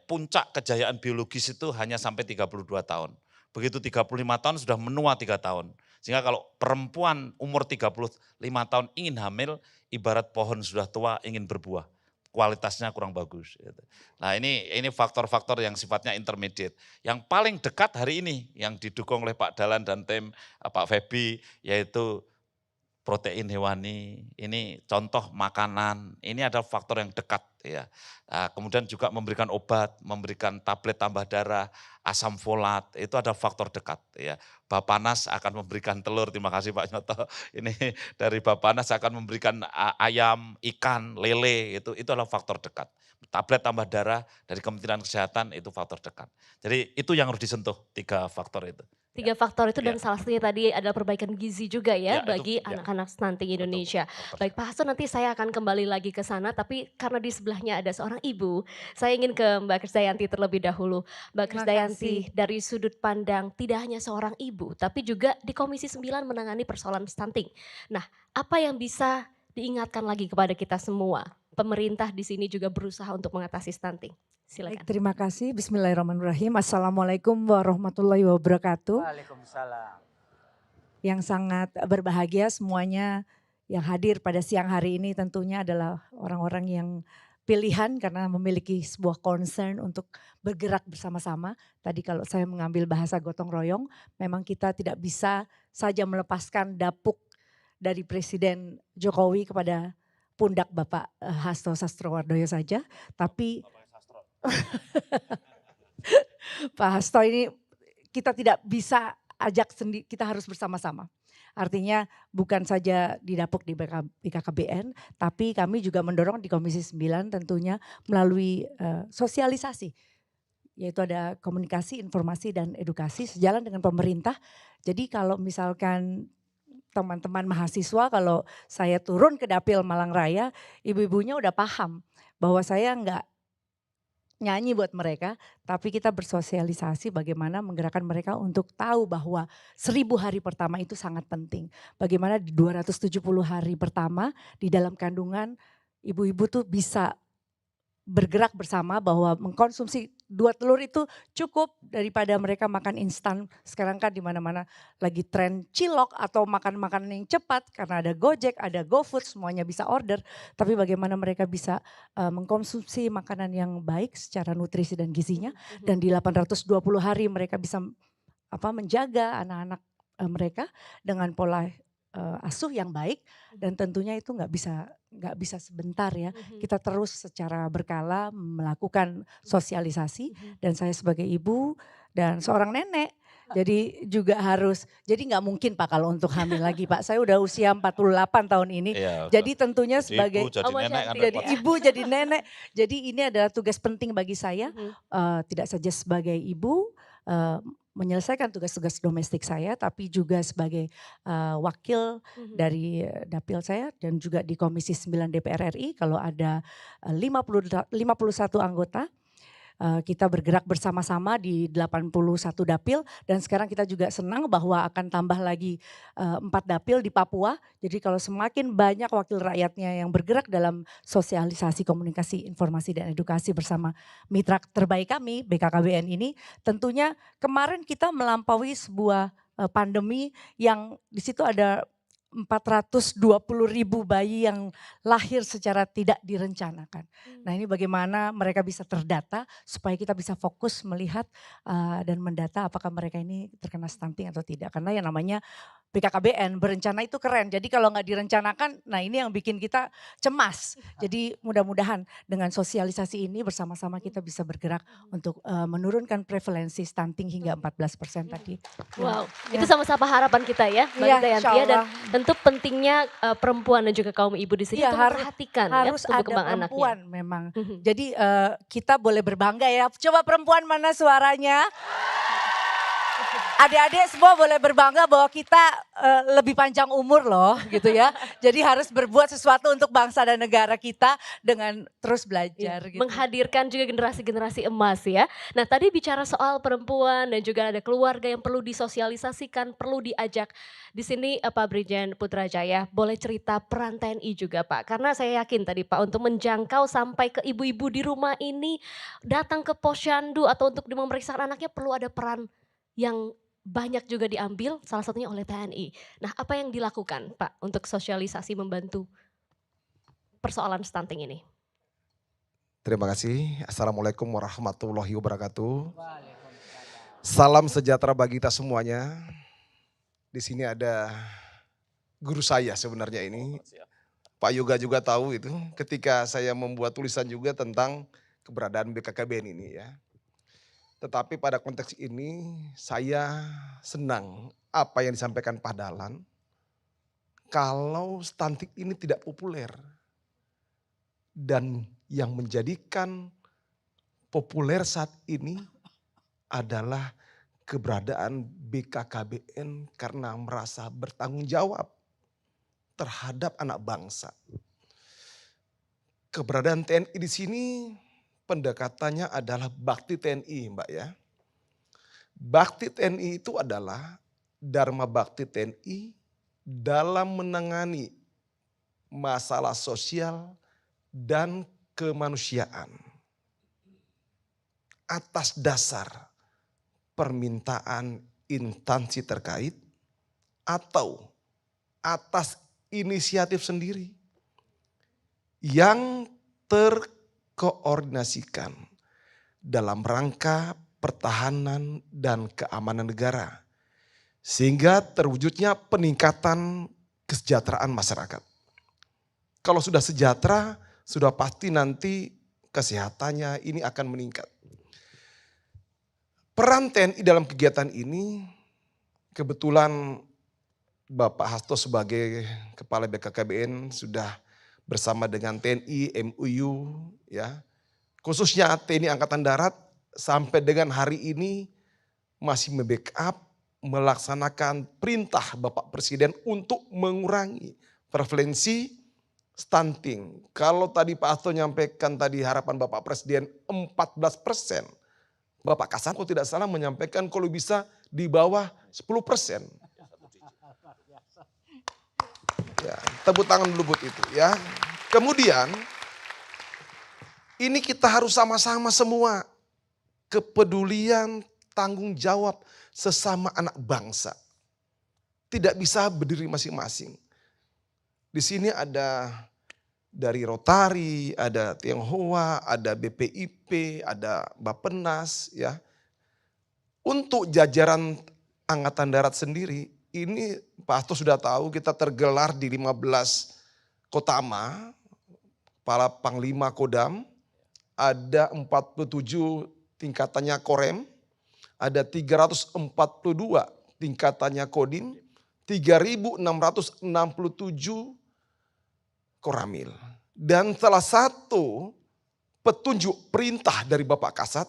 puncak kejayaan biologis itu hanya sampai 32 tahun. Begitu 35 tahun sudah menua 3 tahun. Sehingga kalau perempuan umur 35 tahun ingin hamil, ibarat pohon sudah tua ingin berbuah. Kualitasnya kurang bagus. Nah ini faktor-faktor yang sifatnya intermediate. Yang paling dekat hari ini yang didukung oleh Pak Dahlan dan tim Pak Febi yaitu protein hewani, ini contoh makanan, ini adalah faktor yang dekat ya. Kemudian juga memberikan obat, memberikan tablet tambah darah, asam folat, itu ada faktor dekat ya. Bappenas akan memberikan telur, terima kasih Pak Nyoto. Ini dari Bappenas akan memberikan ayam, ikan, lele, itu adalah faktor dekat. Tablet tambah darah dari Kementerian Kesehatan itu faktor dekat. Jadi itu yang harus disentuh, 3 faktor itu. 3 faktor itu dan salah satunya tadi adalah perbaikan gizi juga ya bagi anak-anak stunting Indonesia. Baik Pak Hasto, nanti saya akan kembali lagi ke sana, tapi karena di sebelahnya ada seorang ibu, saya ingin ke Mbak Krisdayanti terlebih dahulu. Mbak Krisdayanti, dari sudut pandang tidak hanya seorang ibu, tapi juga di Komisi 9 menangani persoalan stunting. Nah, apa yang bisa diingatkan lagi kepada kita semua? Pemerintah di sini juga berusaha untuk mengatasi stunting. Silakan. Baik, terima kasih. Bismillahirrahmanirrahim. Assalamualaikum warahmatullahi wabarakatuh. Waalaikumsalam. yang sangat berbahagia semuanya yang hadir pada siang hari ini tentunya adalah orang-orang yang pilihan karena memiliki sebuah concern untuk bergerak bersama-sama. Tadi kalau saya mengambil bahasa gotong royong, memang kita tidak bisa saja melepaskan dapuk dari Presiden Jokowi kepada pundak Bapak Hasto Sastrowardoyo saja, tapi Pak Hasto ini kita tidak bisa ajak sendiri, kita harus bersama-sama. Artinya bukan saja didapuk di BKKBN, tapi kami juga mendorong di Komisi 9 tentunya melalui sosialisasi. Yaitu ada komunikasi, informasi dan edukasi sejalan dengan pemerintah. Jadi kalau misalkan teman-teman mahasiswa kalau saya turun ke Dapil Malang Raya, ibu-ibunya udah paham bahwa saya enggak nyanyi buat mereka, tapi kita bersosialisasi bagaimana menggerakkan mereka untuk tahu bahwa 1000 hari pertama itu sangat penting. Bagaimana di 270 hari pertama di dalam kandungan ibu-ibu tuh bisa bergerak bersama bahwa mengkonsumsi 2 telur itu cukup daripada mereka makan instan. Sekarang kan di mana-mana lagi tren cilok atau makan makanan yang cepat karena ada Gojek, ada GoFood, semuanya bisa order. Tapi bagaimana mereka bisa mengkonsumsi makanan yang baik secara nutrisi dan gizinya, dan di 820 hari mereka bisa menjaga anak-anak mereka dengan pola asuh yang baik, dan tentunya itu nggak bisa sebentar ya. Kita terus secara berkala melakukan sosialisasi, dan saya sebagai ibu dan seorang nenek jadi juga harus, jadi nggak mungkin Pak kalau untuk hamil lagi Pak. Saya udah usia 48 tahun ini. Iya, jadi tentunya sebagai ibu, jadi nenek kan jadi repot. ibu jadi nenek. Jadi ini adalah tugas penting bagi saya, tidak saja sebagai ibu menyelesaikan tugas-tugas domestik saya, tapi juga sebagai wakil dari dapil saya dan juga di Komisi 9 DPR RI. Kalau ada 51 anggota, kita bergerak bersama-sama di 81 dapil, dan sekarang kita juga senang bahwa akan tambah lagi 4 dapil di Papua. Jadi kalau semakin banyak wakil rakyatnya yang bergerak dalam sosialisasi, komunikasi, informasi dan edukasi bersama mitra terbaik kami BKKBN ini, tentunya kemarin kita melampaui sebuah pandemi yang di situ ada 420.000 bayi yang lahir secara tidak direncanakan. Nah ini bagaimana mereka bisa terdata supaya kita bisa fokus melihat dan mendata apakah mereka ini terkena stunting atau tidak. Karena yang namanya BKKBN berencana itu keren. Jadi kalau nggak direncanakan, nah ini yang bikin kita cemas. Jadi mudah-mudahan dengan sosialisasi ini bersama-sama kita bisa bergerak untuk menurunkan prevalensi stunting hingga 14% tadi. Wow, itu sama-sama harapan kita ya, Mbak Gita Yantia, dan tentu pentingnya perempuan dan juga kaum ibu di sini Iya, untuk memperhatikan harus tumbuh ada kembang perempuan anaknya. memang. Jadi kita boleh berbangga ya. Coba perempuan mana suaranya? Adik-adik semua boleh berbangga bahwa kita lebih panjang umur loh gitu ya. Jadi harus berbuat sesuatu untuk bangsa dan negara kita dengan terus belajar. Gitu. Menghadirkan juga generasi-generasi emas ya. Nah tadi bicara soal perempuan dan juga ada keluarga yang perlu disosialisasikan, perlu diajak. Di sini Pak Brigjen Putrajaya boleh cerita peran TNI juga Pak. Karena saya yakin tadi Pak untuk menjangkau sampai ke ibu-ibu di rumah ini, datang ke posyandu atau untuk memeriksa anaknya perlu ada peran yang banyak juga diambil, salah satunya oleh TNI. Nah apa yang dilakukan Pak untuk sosialisasi membantu persoalan stunting ini? Terima kasih. Assalamualaikum warahmatullahi wabarakatuh. Salam sejahtera bagi kita semuanya. Di sini ada guru saya sebenarnya ini. Pak Yoga juga tahu itu ketika saya membuat tulisan juga tentang keberadaan BKKBN ini ya. Tetapi pada konteks ini saya senang apa yang disampaikan Pak Dahlan. Kalau stunting ini tidak populer. Dan yang menjadikan populer saat ini adalah keberadaan BKKBN karena merasa bertanggung jawab terhadap anak bangsa. Keberadaan TNI di sini pendekatannya adalah bakti TNI Mbak ya. Bakti TNI itu adalah dharma bakti TNI dalam menangani masalah sosial dan kemanusiaan. Atas dasar permintaan instansi terkait atau atas inisiatif sendiri yang terkoordinasikan dalam rangka pertahanan dan keamanan negara, sehingga terwujudnya peningkatan kesejahteraan masyarakat. Kalau sudah sejahtera, sudah pasti nanti kesehatannya ini akan meningkat. Peran TNI dalam kegiatan ini, kebetulan Bapak Hasto sebagai Kepala BKKBN sudah bersama dengan TNI, MUU, ya, khususnya TNI Angkatan Darat sampai dengan hari ini masih membackup, melaksanakan perintah Bapak Presiden untuk mengurangi prevalensi stunting. Kalau tadi Pak Hasto menyampaikan tadi harapan Bapak Presiden 14%, Bapak Kasat kalau tidak salah menyampaikan kalau bisa di bawah 10%. Ya, tepuk tangan dulu buat itu ya. Kemudian ini kita harus sama-sama semua kepedulian, tanggung jawab sesama anak bangsa. Tidak bisa berdiri masing-masing. Di sini ada dari Rotary, ada Tionghoa, ada BPIP, ada Bappenas ya. Untuk jajaran Angkatan Darat sendiri, ini Pak Hasto sudah tahu kita tergelar di 15 Kotama, Kepala Panglima Kodam, ada 47 tingkatannya Korem, ada 342 tingkatannya Kodim, 3.667 Koramil. Dan salah satu petunjuk perintah dari Bapak Kasat,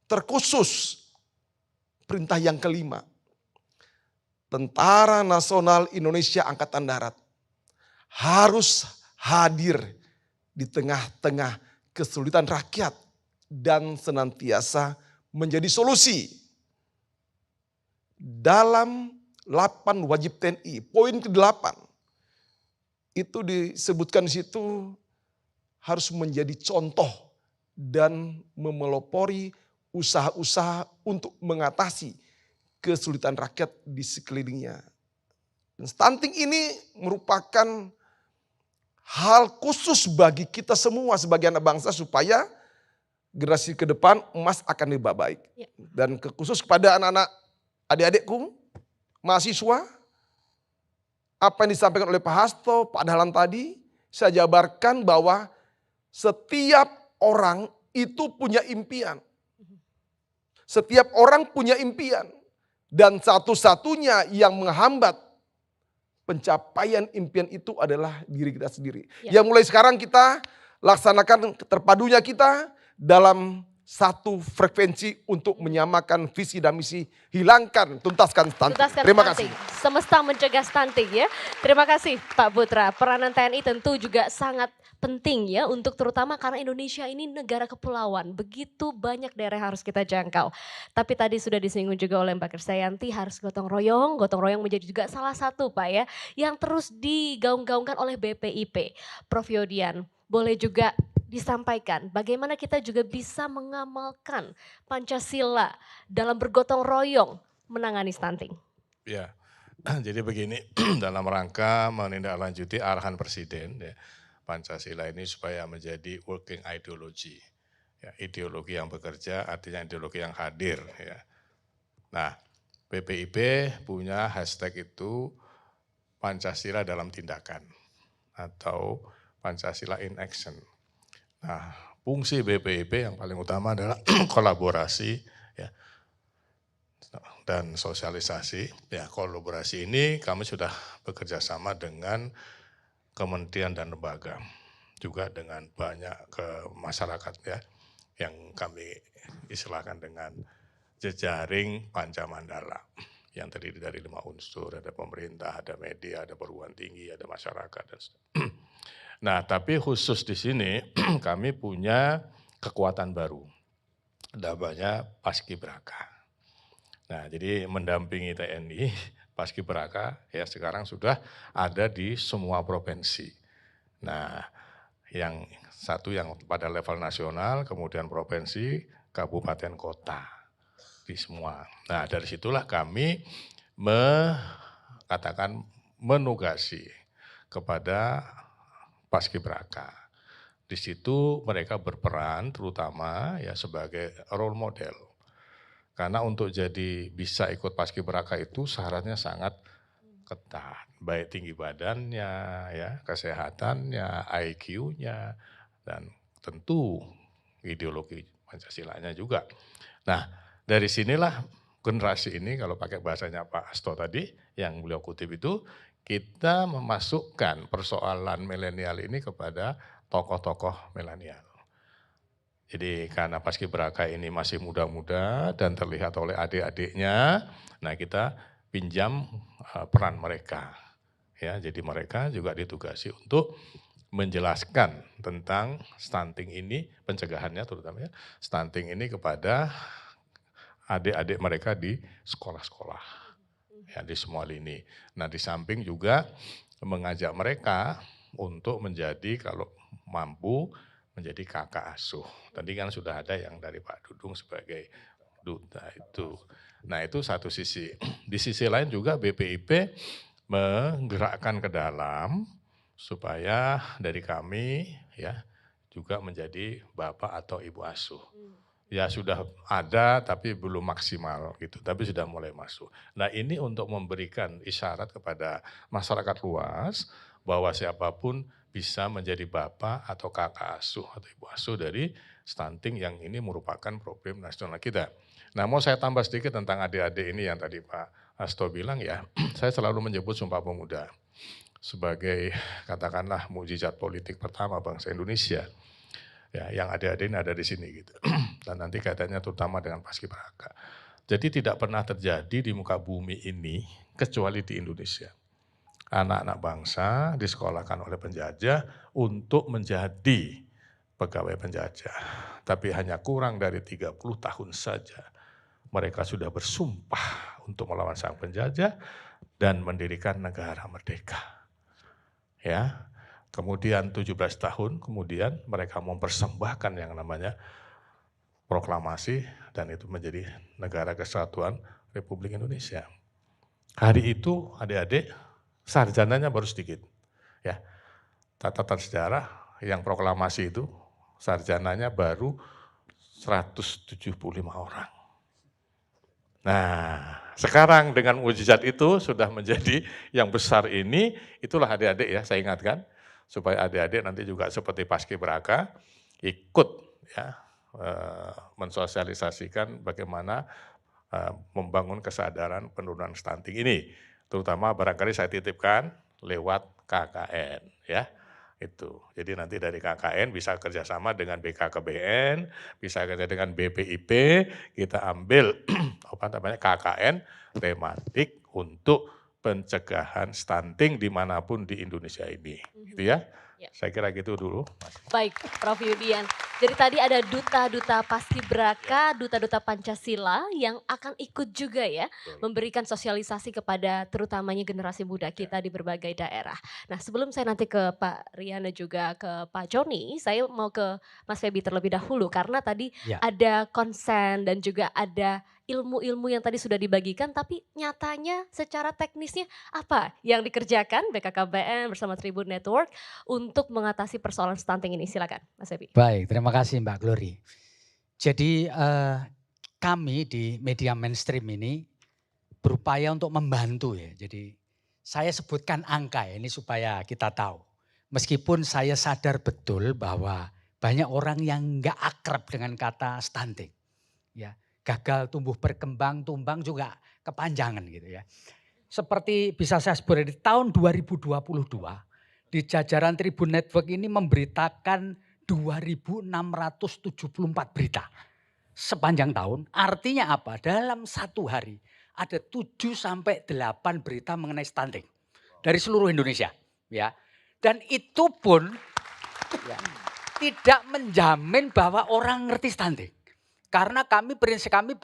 terkhusus perintah yang kelima, Tentara Nasional Indonesia Angkatan Darat harus hadir di tengah-tengah kesulitan rakyat dan senantiasa menjadi solusi. Dalam 8 wajib TNI, poin ke-8, itu disebutkan di situ harus menjadi contoh dan memelopori usaha-usaha untuk mengatasi kesulitan rakyat di sekelilingnya. Dan stunting ini merupakan hal khusus bagi kita semua sebagai anak bangsa supaya generasi ke depan emas akan lebih baik. Dan khusus kepada anak-anak adik-adikku, mahasiswa, apa yang disampaikan oleh Pak Hasto, Pak Dahlan tadi, saya jabarkan bahwa setiap orang itu punya impian. Setiap orang punya impian. Dan satu-satunya yang menghambat pencapaian impian itu adalah diri kita sendiri. Yang mulai sekarang kita laksanakan terpadunya kita dalam satu frekuensi untuk menyamakan visi dan misi, hilangkan, tuntaskan stunting. Terima kasih. Semesta mencegah stunting ya. Terima kasih Pak Putra. Peranan TNI tentu juga sangat penting ya untuk terutama karena Indonesia ini negara kepulauan. Begitu banyak daerah yang harus kita jangkau. Tapi tadi sudah disinggung juga oleh Mbak Krisdayanti harus gotong royong. Gotong royong menjadi juga salah satu Pak ya yang terus digaung-gaungkan oleh BPIP. Prof Yodian, boleh juga disampaikan bagaimana kita juga bisa mengamalkan Pancasila dalam bergotong royong menangani stunting. Ya, jadi begini dalam rangka menindaklanjuti arahan Presiden ya, Pancasila ini supaya menjadi working ideology. Ya, ideologi yang bekerja artinya ideologi yang hadir. Ya. Nah, BPIP punya hashtag itu Pancasila dalam tindakan atau Pancasila in action. Nah, fungsi BPIP yang paling utama adalah kolaborasi ya, dan sosialisasi. Ya, kolaborasi ini kami sudah bekerja sama dengan kementerian dan lembaga, juga dengan banyak ke masyarakat ya, yang kami istilahkan dengan jejaring Pancamandala yang terdiri dari 5 unsur, ada pemerintah, ada media, ada perguruan tinggi, ada masyarakat. Nah, tapi khusus di sini kami punya kekuatan baru, namanya Paskibraka. Nah, jadi mendampingi TNI, Paskibraka ya sekarang sudah ada di semua provinsi. Nah, yang satu yang pada level nasional, kemudian provinsi, kabupaten, kota, di semua. Nah, dari situlah kami katakan menugasi kepada paskibraka. Di situ mereka berperan terutama ya sebagai role model. Karena untuk jadi bisa ikut paskibraka itu syaratnya sangat ketat, baik tinggi badannya, ya, kesehatannya, IQ-nya, dan tentu ideologi Pancasilanya juga. Nah, dari sinilah generasi ini, kalau pakai bahasanya Pak Hasto tadi, yang beliau kutip itu, kita memasukkan persoalan milenial ini kepada tokoh-tokoh milenial. Jadi karena paskibraka ini masih muda-muda dan terlihat oleh adik-adiknya, nah kita pinjam peran mereka. Ya, jadi mereka juga ditugasi untuk menjelaskan tentang stunting ini, pencegahannya terutama ya, stunting ini kepada adik-adik mereka di sekolah-sekolah, ya di semua lini. Nah di samping juga mengajak mereka untuk menjadi kalau mampu menjadi kakak asuh. Tadi kan sudah ada yang dari Pak Dudung sebagai duta itu. Nah itu satu sisi. Di sisi lain juga BPIP menggerakkan ke dalam supaya dari kami ya juga menjadi bapak atau ibu asuh. Ya sudah ada tapi belum maksimal gitu, tapi sudah mulai masuk. Nah ini untuk memberikan isyarat kepada masyarakat luas bahwa siapapun bisa menjadi bapak atau kakak asuh atau ibu asuh dari stunting yang ini merupakan problem nasional kita. Nah mau saya tambah sedikit tentang adik-adik ini yang tadi Pak Hasto bilang ya, saya selalu menyebut Sumpah Pemuda sebagai katakanlah mukjizat politik pertama bangsa Indonesia. Ya, yang adik-adik ini ada di sini gitu. Dan nanti kaitannya terutama dengan paskibraka. Jadi tidak pernah terjadi di muka bumi ini kecuali di Indonesia. Anak-anak bangsa disekolahkan oleh penjajah untuk menjadi pegawai penjajah. Tapi hanya kurang dari 30 tahun saja mereka sudah bersumpah untuk melawan sang penjajah dan mendirikan negara merdeka. Ya. Kemudian 17 tahun kemudian mereka mempersembahkan yang namanya proklamasi dan itu menjadi Negara Kesatuan Republik Indonesia. Hari itu adik-adik sarjananya baru sedikit. Ya. Catatan sejarah yang proklamasi itu sarjananya baru 175 orang. Nah, sekarang dengan mukjizat itu sudah menjadi yang besar ini, itulah adik-adik ya saya ingatkan. Supaya adik-adik nanti juga seperti paskibraka ikut ya mensosialisasikan bagaimana membangun kesadaran penurunan stunting ini. Terutama barangkali saya titipkan lewat KKN ya. Itu. Jadi nanti dari KKN bisa kerjasama dengan BKKBN, bisa kerja dengan BPIP, kita ambil KKN tematik untuk pencegahan stunting dimanapun di Indonesia ini, gitu ya. Saya kira gitu dulu. Baik, Prof. Yudian. Jadi tadi ada duta-duta paskibraka, duta-duta Pancasila yang akan ikut juga ya, memberikan sosialisasi kepada terutamanya generasi muda kita di berbagai daerah. Nah sebelum saya nanti ke Pak Rian dan juga ke Pak Joni, saya mau ke Mas Febi terlebih dahulu karena tadi ada konsen dan juga ada ilmu-ilmu yang tadi sudah dibagikan, tapi nyatanya secara teknisnya apa yang dikerjakan BKKBN bersama Tribun Network untuk mengatasi persoalan stunting ini? Silakan Mas Febi. Baik, terima kasih Mbak Glory. Jadi kami di media mainstream ini berupaya untuk membantu ya. Jadi saya sebutkan angka ini supaya kita tahu. Meskipun saya sadar betul bahwa banyak orang yang nggak akrab dengan kata stunting. Ya. Gagal tumbuh berkembang, tumbang juga kepanjangan gitu ya. Seperti bisa saya sebut di tahun 2022 di jajaran Tribun Network ini memberitakan 2.674 berita sepanjang tahun. Artinya apa? Dalam satu hari ada 7 sampai 8 berita mengenai stunting dari seluruh Indonesia ya. Dan itu pun ya, tidak menjamin bahwa orang ngerti stunting. Karena prinsip kami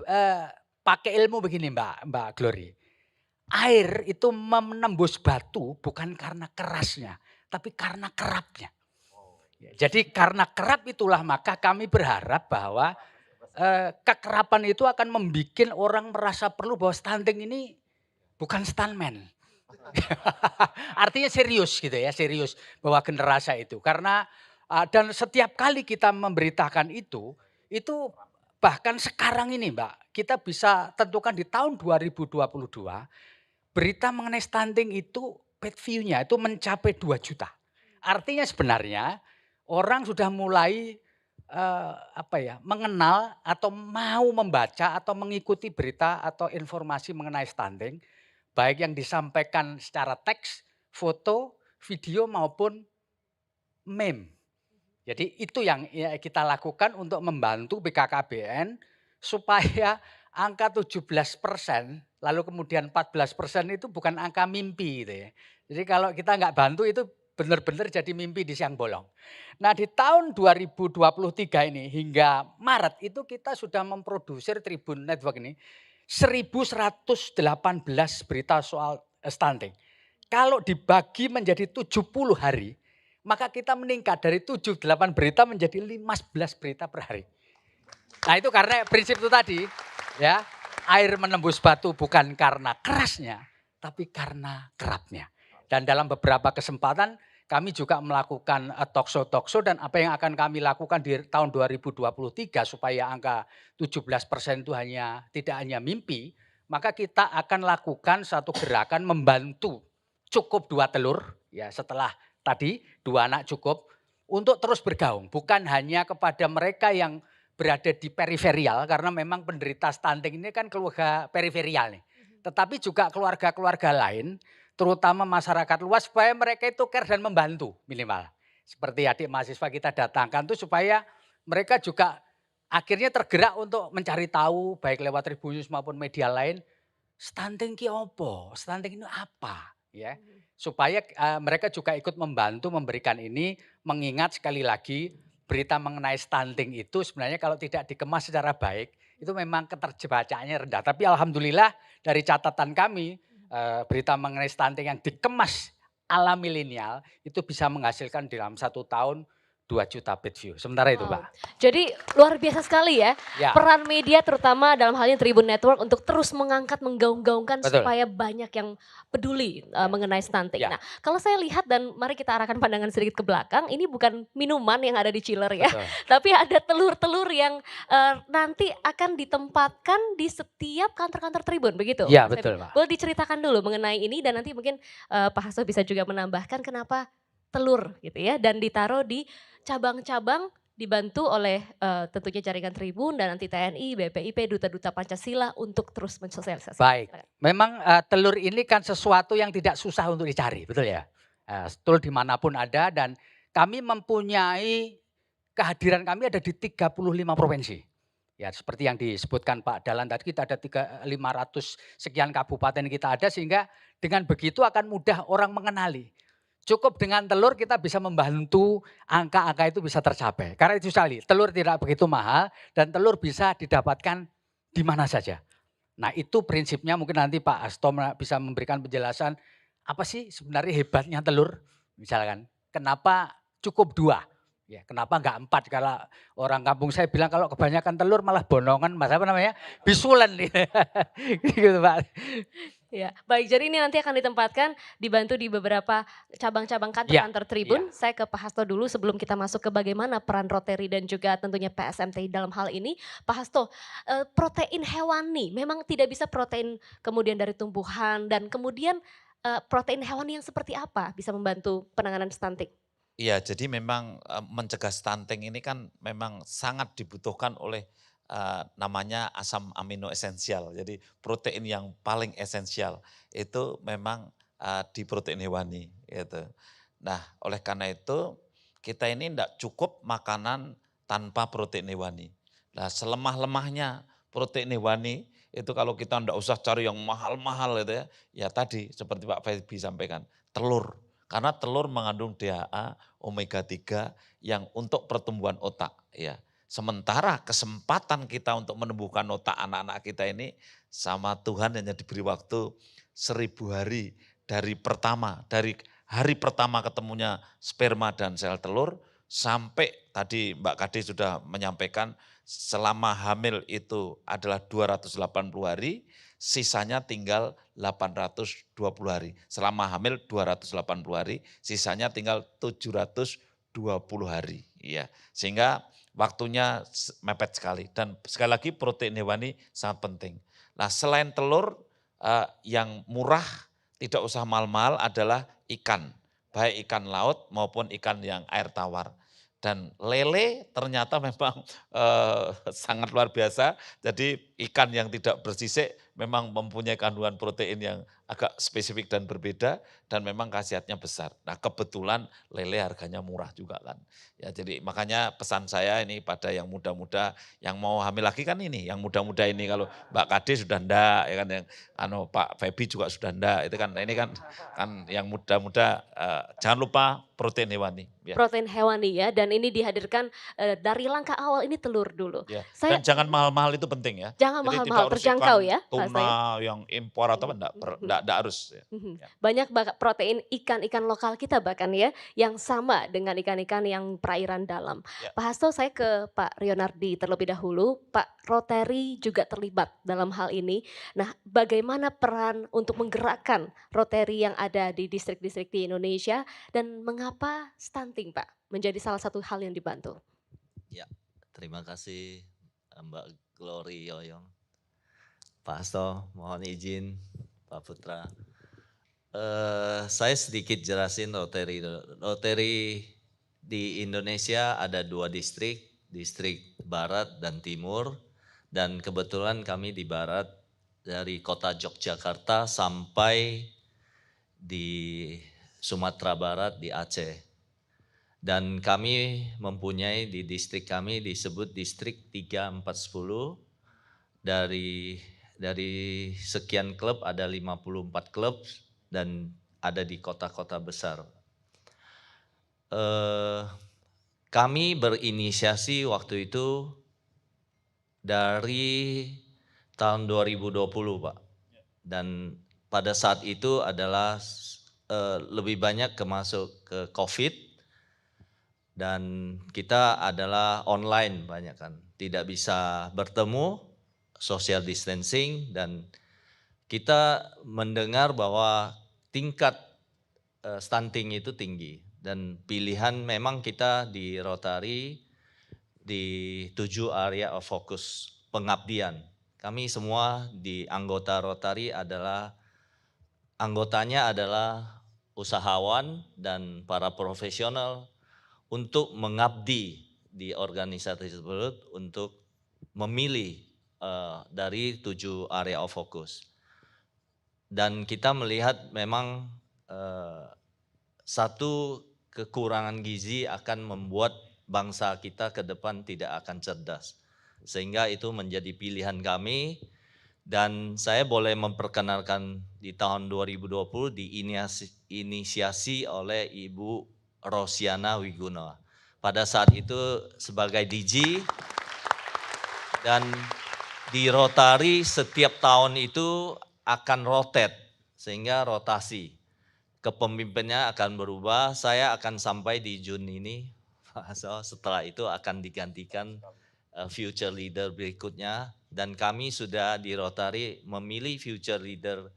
pakai ilmu begini Mbak Glory. Air itu menembus batu bukan karena kerasnya, tapi karena kerapnya. Jadi karena kerap itulah maka kami berharap bahwa kekerapan itu akan membuat orang merasa perlu bahwa stunting ini bukan stuntman. Artinya serius gitu ya, serius bahwa generasi itu. Karena dan setiap kali kita memberitakan itu bahkan sekarang ini Mbak, kita bisa tentukan di tahun 2022, berita mengenai stunting itu page view-nya itu mencapai 2 juta. Artinya sebenarnya orang sudah mulai mengenal atau mau membaca atau mengikuti berita atau informasi mengenai stunting, baik yang disampaikan secara teks, foto, video maupun meme. Jadi itu yang kita lakukan untuk membantu BKKBN supaya angka 17% lalu kemudian 14% itu bukan angka mimpi gitu ya. Jadi kalau kita nggak bantu itu benar-benar jadi mimpi di siang bolong. Nah di tahun 2023 ini hingga Maret itu kita sudah memproduksi Tribun Network ini 1118 berita soal stunting. Kalau dibagi menjadi 70 hari, maka kita meningkat dari 78 berita menjadi 15 berita per hari. Nah itu karena prinsip itu tadi, ya, air menembus batu bukan karena kerasnya, tapi karena kerapnya. Dan dalam beberapa kesempatan kami juga melakukan talk show dan apa yang akan kami lakukan di tahun 2023 supaya angka 17% itu tidak hanya mimpi, maka kita akan lakukan satu gerakan membantu cukup 2 telur, ya setelah tadi 2 anak cukup, untuk terus bergaung. Bukan hanya kepada mereka yang berada di periferial, karena memang penderita stunting ini kan keluarga periferial nih. Tetapi juga keluarga-keluarga lain, terutama masyarakat luas, supaya mereka itu care dan membantu minimal. Seperti adik mahasiswa kita datangkan tuh supaya mereka juga akhirnya tergerak untuk mencari tahu, baik lewat Tribun News maupun media lain, stunting ki opo, stunting itu apa, ya. Supaya mereka juga ikut membantu memberikan ini, mengingat sekali lagi berita mengenai stunting itu sebenarnya kalau tidak dikemas secara baik itu memang keterbacaannya rendah. Tapi alhamdulillah dari catatan kami berita mengenai stunting yang dikemas ala milenial itu bisa menghasilkan dalam 1 tahun 2 juta page view. Sementara itu Pak. Jadi luar biasa sekali ya, Ya. peran media terutama dalam hal ini Tribun Network untuk terus mengangkat, menggaung-gaungkan Betul. supaya banyak yang peduli mengenai stunting. Ya. Nah kalau saya lihat dan mari kita arahkan pandangan sedikit ke belakang, ini bukan minuman yang ada di chiller ya, Betul. tapi ada telur-telur yang nanti akan ditempatkan di setiap kantor-kantor Tribun, begitu? Ya betul Pak. Boleh diceritakan dulu mengenai ini dan nanti mungkin Pak Hasto bisa juga menambahkan kenapa telur gitu ya dan ditaruh di cabang-cabang dibantu oleh tentunya jaringan Tribun dan nanti TNI, BPIP, Duta-Duta Pancasila untuk terus mensosialisasikan. Baik, memang telur ini kan sesuatu yang tidak susah untuk dicari, betul ya? Telur dimanapun ada dan kami mempunyai kehadiran kami ada di 35 provinsi. Ya seperti yang disebutkan Pak Dahlan tadi kita ada 500 sekian kabupaten kita ada sehingga dengan begitu akan mudah orang mengenali. Cukup dengan telur kita bisa membantu angka-angka itu bisa tercapai. Karena itu sekali, telur tidak begitu mahal dan telur bisa didapatkan di mana saja. Nah itu prinsipnya mungkin nanti Pak Hasto bisa memberikan penjelasan apa sih sebenarnya hebatnya telur. Misalkan kenapa cukup 2, ya kenapa enggak 4. Kalau orang kampung saya bilang kalau kebanyakan telur malah bonongan, mas apa namanya bisulan gitu Pak. Ya, baik. Jadi ini nanti akan ditempatkan, dibantu di beberapa cabang-cabang kantor-kantor Tribun. Saya ke Pak Hasto dulu sebelum kita masuk ke bagaimana peran Rotary dan juga tentunya PSMTI dalam hal ini. Pak Hasto, protein hewani memang tidak bisa protein kemudian dari tumbuhan dan kemudian protein hewani yang seperti apa bisa membantu penanganan stunting? Iya, jadi memang mencegah stunting ini kan memang sangat dibutuhkan oleh namanya asam amino esensial. Jadi protein yang paling esensial itu memang di protein hewani. Gitu. Nah oleh karena itu kita ini tidak cukup makanan tanpa protein hewani. Nah selemah-lemahnya protein hewani itu kalau kita tidak usah cari yang mahal-mahal gitu ya. Ya tadi seperti Pak Feby sampaikan, telur. Karena telur mengandung DHA, omega 3 yang untuk pertumbuhan otak. Ya. Sementara kesempatan kita untuk menumbuhkan otak anak-anak kita ini sama Tuhan hanya diberi waktu 1000 hari dari hari pertama ketemunya sperma dan sel telur sampai tadi Mbak Kade sudah menyampaikan selama hamil itu adalah 280 hari sisanya tinggal 820 hari. Selama hamil 280 hari, sisanya tinggal 720 hari. Ya, sehingga waktunya mepet sekali. Dan sekali lagi protein hewani sangat penting. Nah, selain telur yang murah, tidak usah mahal-mahal adalah ikan. Baik ikan laut maupun ikan yang air tawar. Dan lele ternyata memang sangat luar biasa. Jadi ikan yang tidak bersisik memang mempunyai kandungan protein yang agak spesifik dan berbeda. Dan memang khasiatnya besar. Nah kebetulan lele harganya murah juga kan. Ya jadi makanya pesan saya ini pada yang muda-muda yang mau hamil lagi kan ini. Yang muda-muda ini kalau Mbak Kade sudah ndak, ya kan, yang Pak Febi juga sudah ndak. Itu kan ini kan yang muda-muda jangan lupa protein hewani. Ya. Protein hewani ya, dan ini dihadirkan dari langkah awal ini telur dulu. Ya. Saya, dan jangan mahal-mahal itu penting ya. Jangan Jadi mahal-mahal, terjangkau ya. Tuna yang impor atau enggak harus. Ya. Banyak protein ikan-ikan lokal kita bahkan ya, yang sama dengan ikan-ikan yang perairan dalam. Ya. Pak Hasto, saya ke Pak Rionardi terlebih dahulu. Pak, Rotary juga terlibat dalam hal ini. Nah, bagaimana peran untuk menggerakkan Rotary yang ada di distrik-distrik di Indonesia dan mengapa stunting, Pak, menjadi salah satu hal yang dibantu? Ya, terima kasih Mbak Glory Yoyong. Pak Hasto, mohon izin Pak Putra. Saya sedikit jelasin Rotary. Rotary di Indonesia ada 2 distrik, distrik Barat dan Timur. Dan kebetulan kami di Barat dari kota Yogyakarta sampai di Sumatera Barat di Aceh. Dan kami mempunyai di distrik kami disebut distrik 3410. Dari sekian klub ada 54 klub dan ada di kota-kota besar. Kami berinisiasi waktu itu dari tahun 2020 Pak. Dan pada saat itu adalah lebih banyak masuk ke COVID dan kita adalah online banyak kan. Tidak bisa bertemu, social distancing, dan kita mendengar bahwa tingkat stunting itu tinggi. Dan pilihan memang kita di Rotary di 7 area of focus pengabdian. Kami semua di anggota Rotary anggotanya adalah usahawan dan para profesional untuk mengabdi di organisasi tersebut untuk memilih dari 7 area of focus. Dan kita melihat memang satu kekurangan gizi akan membuat bangsa kita ke depan tidak akan cerdas. Sehingga itu menjadi pilihan kami. Dan saya boleh memperkenalkan di tahun 2020 diinisiasi oleh Ibu Rosiana Wiguna. Pada saat itu sebagai DG, dan di Rotary setiap tahun itu akan rotate, sehingga rotasi. Kepemimpinannya akan berubah, saya akan sampai di Juni ini, setelah itu akan digantikan future leader berikutnya. Dan kami sudah di Rotary memilih future leader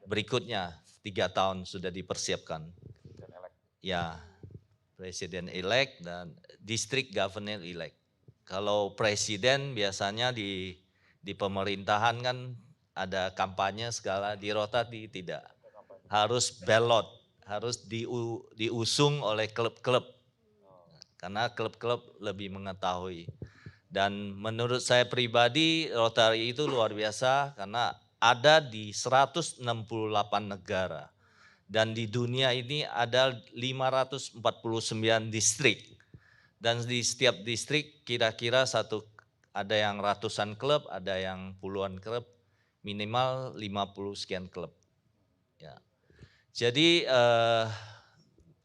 berikutnya, 3 tahun sudah dipersiapkan. Ya, presiden elect dan district governor elect. Kalau presiden biasanya di pemerintahan kan ada kampanye segala, di Rotary tidak. Harus ballot, harus diusung oleh klub-klub. Karena klub-klub lebih mengetahui. Dan menurut saya pribadi Rotary itu luar biasa karena ada di 168 negara. Dan di dunia ini ada 549 distrik. Dan di setiap distrik kira-kira ada yang ratusan klub, ada yang puluhan klub, minimal 50 sekian klub. Ya. Jadi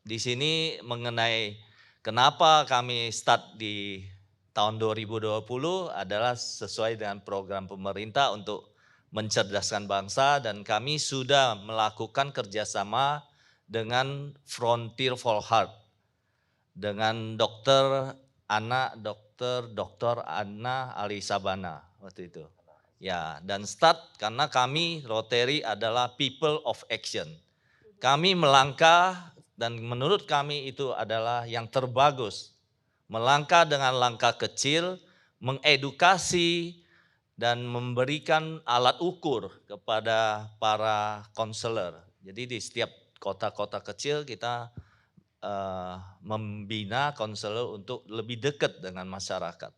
di sini mengenai kenapa kami start di tahun 2020 adalah sesuai dengan program pemerintah untuk mencerdaskan bangsa, dan kami sudah melakukan kerjasama dengan Frontier for Heart dengan Dr. Anna Alisabana waktu itu. Ya, dan start karena kami Rotary adalah people of action. Kami melangkah dan menurut kami itu adalah yang terbagus. Melangkah dengan langkah kecil, mengedukasi dan memberikan alat ukur kepada para konselor. Jadi di setiap kota-kota kecil kita membina konselor untuk lebih dekat dengan masyarakat.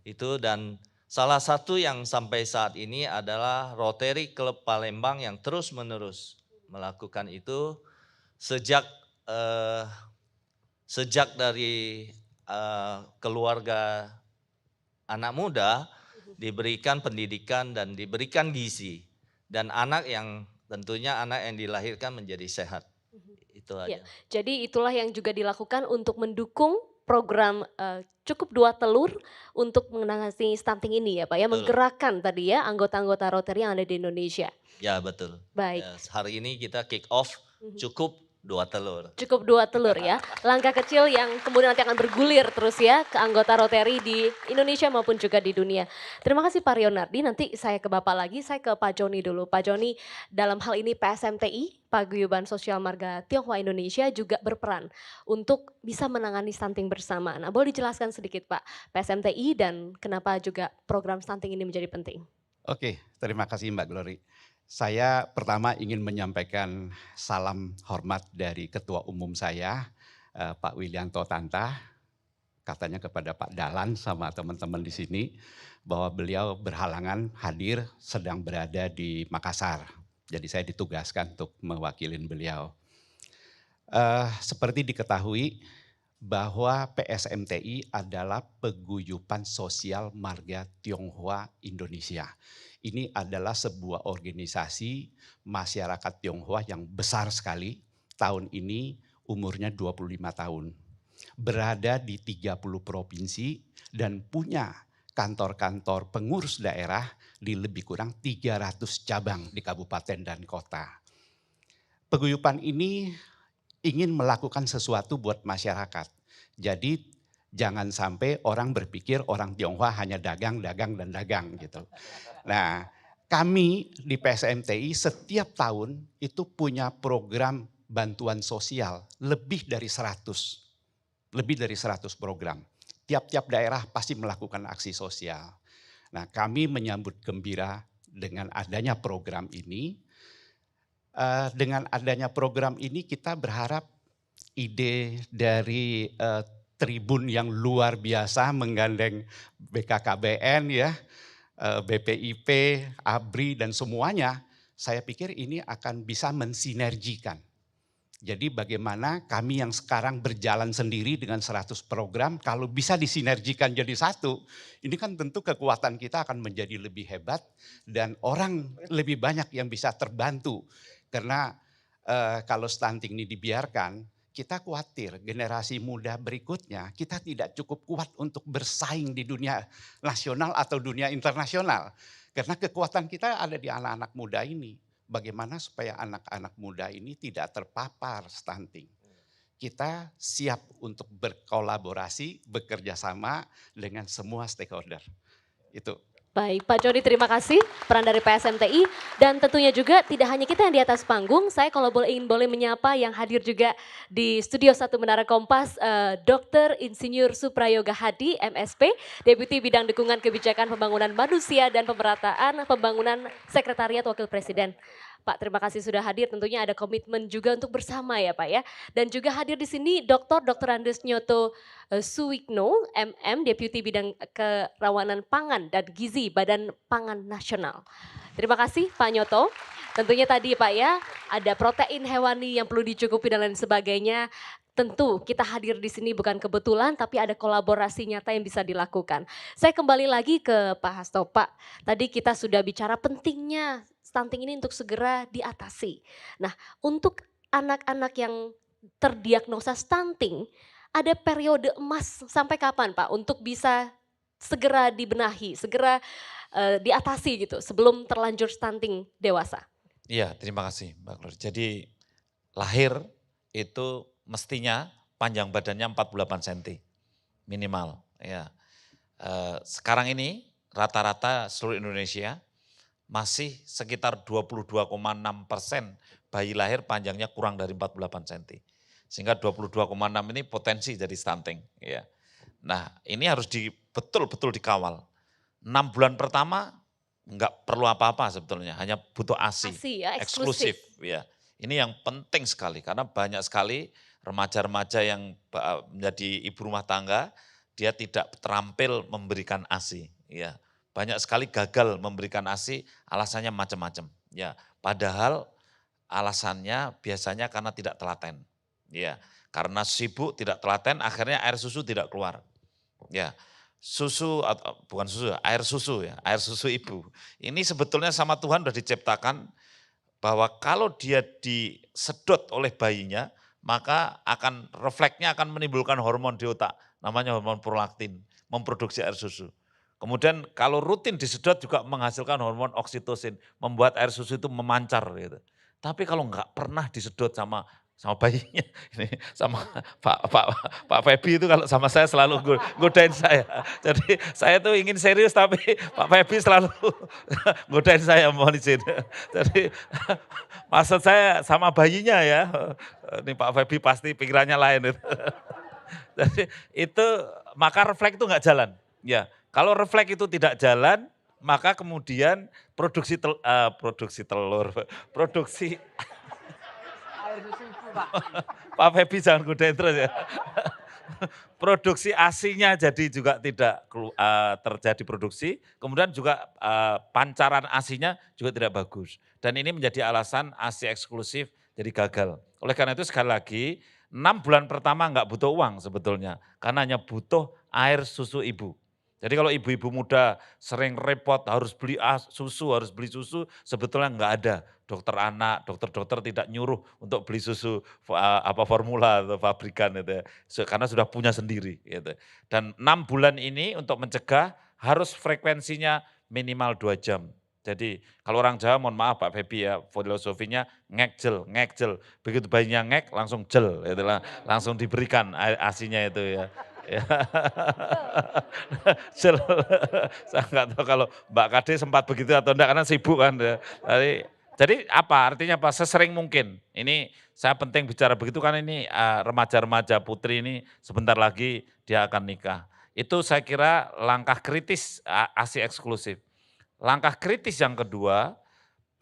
Itu dan salah satu yang sampai saat ini adalah Rotary Club Palembang yang terus-menerus melakukan itu sejak dari keluarga anak muda diberikan pendidikan dan diberikan gizi dan anak yang tentunya anak yang dilahirkan menjadi sehat. Itu aja. Ya, jadi itulah yang juga dilakukan untuk mendukung program cukup 2 telur untuk menangani stunting ini ya Pak ya, menggerakkan tadi ya anggota-anggota Rotary yang ada di Indonesia. Ya betul. Baik. Ya, hari ini kita kick off cukup 2 telur. Cukup 2 telur ya, langkah kecil yang kemudian nanti akan bergulir terus ya ke anggota Rotary di Indonesia maupun juga di dunia. Terima kasih Pak Rionardi, nanti saya ke Bapak lagi, saya ke Pak Joni dulu. Pak Joni, dalam hal ini PSMTI, Paguyuban Sosial Marga Tionghoa Indonesia juga berperan untuk bisa menangani stunting bersama. Nah boleh dijelaskan sedikit Pak, PSMTI dan kenapa juga program stunting ini menjadi penting? Oke, terima kasih Mbak Glory. Saya pertama ingin menyampaikan salam hormat dari Ketua Umum saya, Pak Willianto Tanta, katanya kepada Pak Dahlan sama teman-teman di sini, bahwa beliau berhalangan hadir sedang berada di Makassar. Jadi saya ditugaskan untuk mewakilin beliau. Seperti diketahui bahwa PSMTI adalah Paguyuban Sosial Marga Tionghoa Indonesia. Ini adalah sebuah organisasi masyarakat Tionghoa yang besar sekali. Tahun ini umurnya 25 tahun. Berada di 30 provinsi dan punya kantor-kantor pengurus daerah di lebih kurang 300 cabang di kabupaten dan kota. Paguyuban ini ingin melakukan sesuatu buat masyarakat. Jadi jangan sampai orang berpikir orang Tionghoa hanya dagang, dagang, dan dagang gitu. Nah, kami di PSMTI setiap tahun itu punya program bantuan sosial lebih dari 100 program. Tiap-tiap daerah pasti melakukan aksi sosial. Nah, kami menyambut gembira dengan adanya program ini. Dengan adanya program ini kita berharap ide dari Tribun yang luar biasa menggandeng BKKBN ya, BPIP, ABRI dan semuanya, saya pikir ini akan bisa mensinergikan. Jadi bagaimana kami yang sekarang berjalan sendiri dengan 100 program, kalau bisa disinergikan jadi satu, ini kan tentu kekuatan kita akan menjadi lebih hebat dan orang lebih banyak yang bisa terbantu. Karena kalau stunting ini dibiarkan, kita khawatir generasi muda berikutnya kita tidak cukup kuat untuk bersaing di dunia nasional atau dunia internasional. Karena kekuatan kita ada di anak-anak muda ini. Bagaimana supaya anak-anak muda ini tidak terpapar stunting. Kita siap untuk berkolaborasi, bekerja sama dengan semua stakeholder. Itu. Baik, Pak Joni terima kasih peran dari PSMTI dan tentunya juga tidak hanya kita yang di atas panggung, saya kalau ingin menyapa yang hadir juga di Studio 1 Menara Kompas, Dr. Insinyur Suprayoga Hadi, MSP, Deputi Bidang Dukungan Kebijakan Pembangunan Manusia dan Pemerataan Pembangunan Sekretariat Wakil Presiden. Pak terima kasih sudah hadir, tentunya ada komitmen juga untuk bersama ya Pak ya. Dan juga hadir di sini Dr. Andes Nyoto Suwikno, MM, Deputi Bidang Kerawanan Pangan dan Gizi Badan Pangan Nasional. Terima kasih Pak Nyoto. Tentunya tadi Pak ya, ada protein hewani yang perlu dicukupi dan lain sebagainya. Tentu kita hadir di sini bukan kebetulan, tapi ada kolaborasi nyata yang bisa dilakukan. Saya kembali lagi ke Pak Hasto. Pak, tadi kita sudah bicara pentingnya stunting ini untuk segera diatasi. Nah, untuk anak-anak yang terdiagnosa stunting, ada periode emas sampai kapan Pak untuk bisa segera dibenahi, segera diatasi gitu sebelum terlanjur stunting dewasa? Iya, terima kasih Mbak Glory. Jadi lahir itu mestinya panjang badannya 48 cm minimal. Ya. Sekarang ini rata-rata seluruh Indonesia masih sekitar 22,6% bayi lahir panjangnya kurang dari 48 cm. Sehingga 22,6 ini potensi jadi stunting. Ya. Nah ini harus betul-betul dikawal. 6 bulan pertama enggak perlu apa-apa sebetulnya, hanya butuh ASI, ya, eksklusif. Ya. Ini yang penting sekali karena banyak sekali remaja-remaja yang menjadi ibu rumah tangga, dia tidak terampil memberikan ASI. Ya. Banyak sekali gagal memberikan ASI, alasannya macam-macam. Ya. Padahal alasannya biasanya karena tidak telaten. Ya, karena sibuk tidak telaten, akhirnya air susu tidak keluar. Ya, bukan susu, air susu ibu. Ini sebetulnya sama Tuhan sudah diciptakan bahwa kalau dia disedot oleh bayinya, maka refleksnya akan menimbulkan hormon di otak, namanya hormon prolaktin, memproduksi air susu. Kemudian kalau rutin disedot juga menghasilkan hormon oksitosin, membuat air susu itu memancar gitu. Tapi kalau enggak pernah disedot sama bayinya, ini sama Pak Febi itu kalau sama saya selalu godain saya. Jadi saya tuh ingin serius tapi Pak Febi selalu godain saya, mohon izin. Jadi maksud saya sama bayinya ya, ini Pak Febi pasti pikirannya lain. Jadi itu maka refleks itu enggak jalan. Ya, kalau refleks itu tidak jalan, maka kemudian produksi Pak Febi jangan godain terus ya. Produksi ASI-nya jadi juga tidak terjadi produksi, kemudian juga pancaran ASI-nya juga tidak bagus. Dan ini menjadi alasan ASI eksklusif jadi gagal. Oleh karena itu sekali lagi, 6 bulan pertama enggak butuh uang sebetulnya, karena hanya butuh air susu ibu. Jadi kalau ibu-ibu muda sering repot harus beli susu, sebetulnya enggak ada. Dokter anak, dokter-dokter tidak nyuruh untuk beli susu formula atau pabrikan itu ya. Karena sudah punya sendiri gitu. Dan 6 bulan ini untuk mencegah harus frekuensinya minimal 2 jam. Jadi kalau orang Jawa mohon maaf Pak Febi ya, filosofinya ngek jel. Begitu bayinya ngek langsung jel, itulah langsung diberikan ASI-nya itu ya. Jel. Saya nggak tahu kalau Mbak Kade sempat begitu atau enggak karena sibuk kan. Jadi apa artinya apa? Sesering mungkin. Ini saya penting bicara begitu kan ini remaja-remaja putri ini sebentar lagi dia akan nikah. Itu saya kira langkah kritis ASI eksklusif. Langkah kritis yang kedua,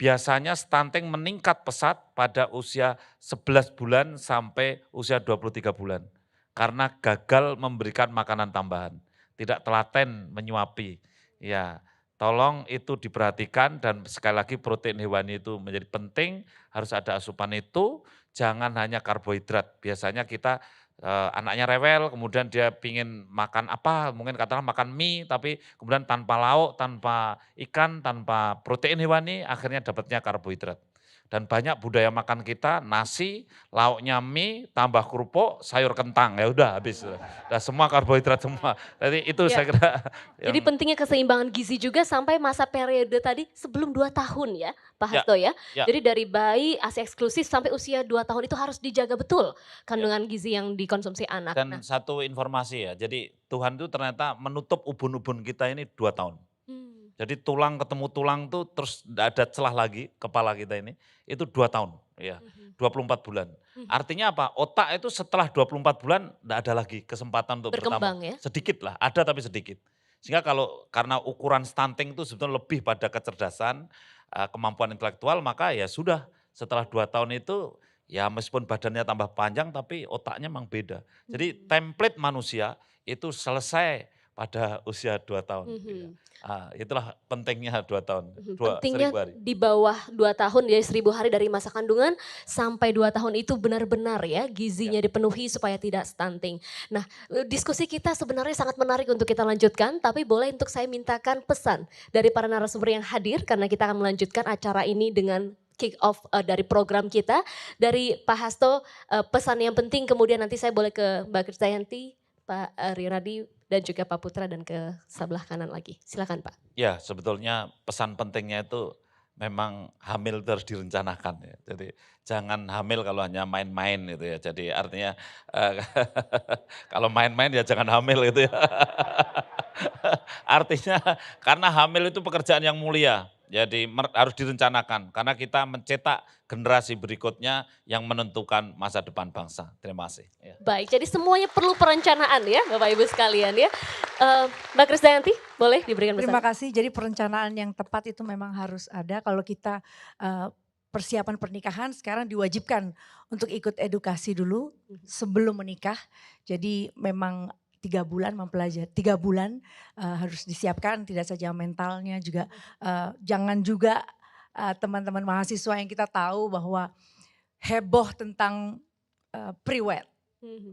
biasanya stunting meningkat pesat pada usia 11 bulan sampai usia 23 bulan. Karena gagal memberikan makanan tambahan, tidak telaten menyuapi. Ya, tolong itu diperhatikan dan sekali lagi protein hewani itu menjadi penting, harus ada asupan itu, jangan hanya karbohidrat. Biasanya kita anaknya rewel, kemudian dia pingin makan apa, mungkin katakan makan mie, tapi kemudian tanpa lauk, tanpa ikan, tanpa protein hewani, akhirnya dapatnya karbohidrat. Dan banyak budaya makan kita, nasi, lauknya mie, tambah kerupuk, sayur kentang, ya udah habis. Udah semua karbohidrat semua. Jadi itu saya kira. Jadi pentingnya keseimbangan gizi juga sampai masa periode tadi sebelum 2 tahun ya Pak Hasto ya. Jadi dari bayi ASI eksklusif sampai usia 2 tahun itu harus dijaga betul kandungan gizi yang dikonsumsi anak. Dan satu informasi ya, jadi Tuhan itu ternyata menutup ubun-ubun kita ini 2 tahun. Jadi tulang ketemu tulang tuh terus tidak ada celah lagi kepala kita ini, itu 2 tahun, ya 24 bulan. Artinya apa? Otak itu setelah 24 bulan tidak ada lagi kesempatan untuk berkembang bertambah. Ya? Sedikit lah, ada tapi sedikit. Sehingga karena ukuran stunting itu sebetulnya lebih pada kecerdasan, kemampuan intelektual, maka ya sudah setelah 2 tahun itu ya meskipun badannya tambah panjang tapi otaknya memang beda. Jadi template manusia itu selesai pada usia 2 tahun. Itulah pentingnya 2 tahun. Pentingnya di bawah 2 tahun dari 1000 hari dari masa kandungan sampai 2 tahun itu benar-benar ya gizinya dipenuhi supaya tidak stunting. Nah diskusi kita sebenarnya sangat menarik untuk kita lanjutkan, tapi boleh untuk saya mintakan pesan dari para narasumber yang hadir karena kita akan melanjutkan acara ini dengan kick off dari program kita. Dari Pak Hasto pesan yang penting, kemudian nanti saya boleh ke Mbak Krisdayanti, Pak Riradi dan juga Pak Putra dan ke sebelah kanan lagi. Silakan Pak. Ya sebetulnya pesan pentingnya itu memang hamil itu harus direncanakan ya. Jadi jangan hamil kalau hanya main-main gitu ya. Jadi artinya kalau main-main ya jangan hamil gitu ya. Artinya karena hamil itu pekerjaan yang mulia. Jadi harus direncanakan karena kita mencetak generasi berikutnya yang menentukan masa depan bangsa. Terima kasih. Ya. Baik, jadi semuanya perlu perencanaan ya Bapak Ibu sekalian ya. Mbak Krisdayanti boleh diberikan pesan? Terima kasih, jadi perencanaan yang tepat itu memang harus ada. Kalau kita persiapan pernikahan sekarang diwajibkan untuk ikut edukasi dulu sebelum menikah. Jadi memang 3 bulan mempelajari, 3 bulan harus disiapkan, tidak saja mentalnya juga. Jangan juga teman-teman mahasiswa yang kita tahu bahwa heboh tentang pre-wed,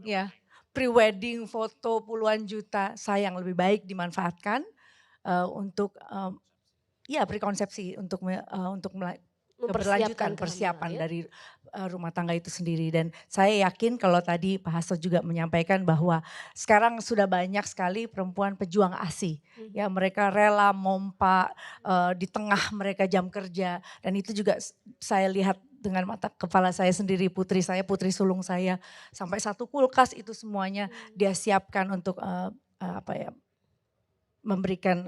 ya, pre-wedding foto puluhan juta, sayang lebih baik dimanfaatkan untuk ya prekonsepsi untuk keberlanjutan persiapan dari rumah tangga itu sendiri. Dan saya yakin kalau tadi Pak Hasto juga menyampaikan bahwa sekarang sudah banyak sekali perempuan pejuang ASI. Ya, mereka rela mompa di tengah mereka jam kerja, dan itu juga saya lihat dengan mata kepala saya sendiri, putri saya, putri sulung saya, sampai 1 kulkas itu semuanya dia siapkan untuk memberikan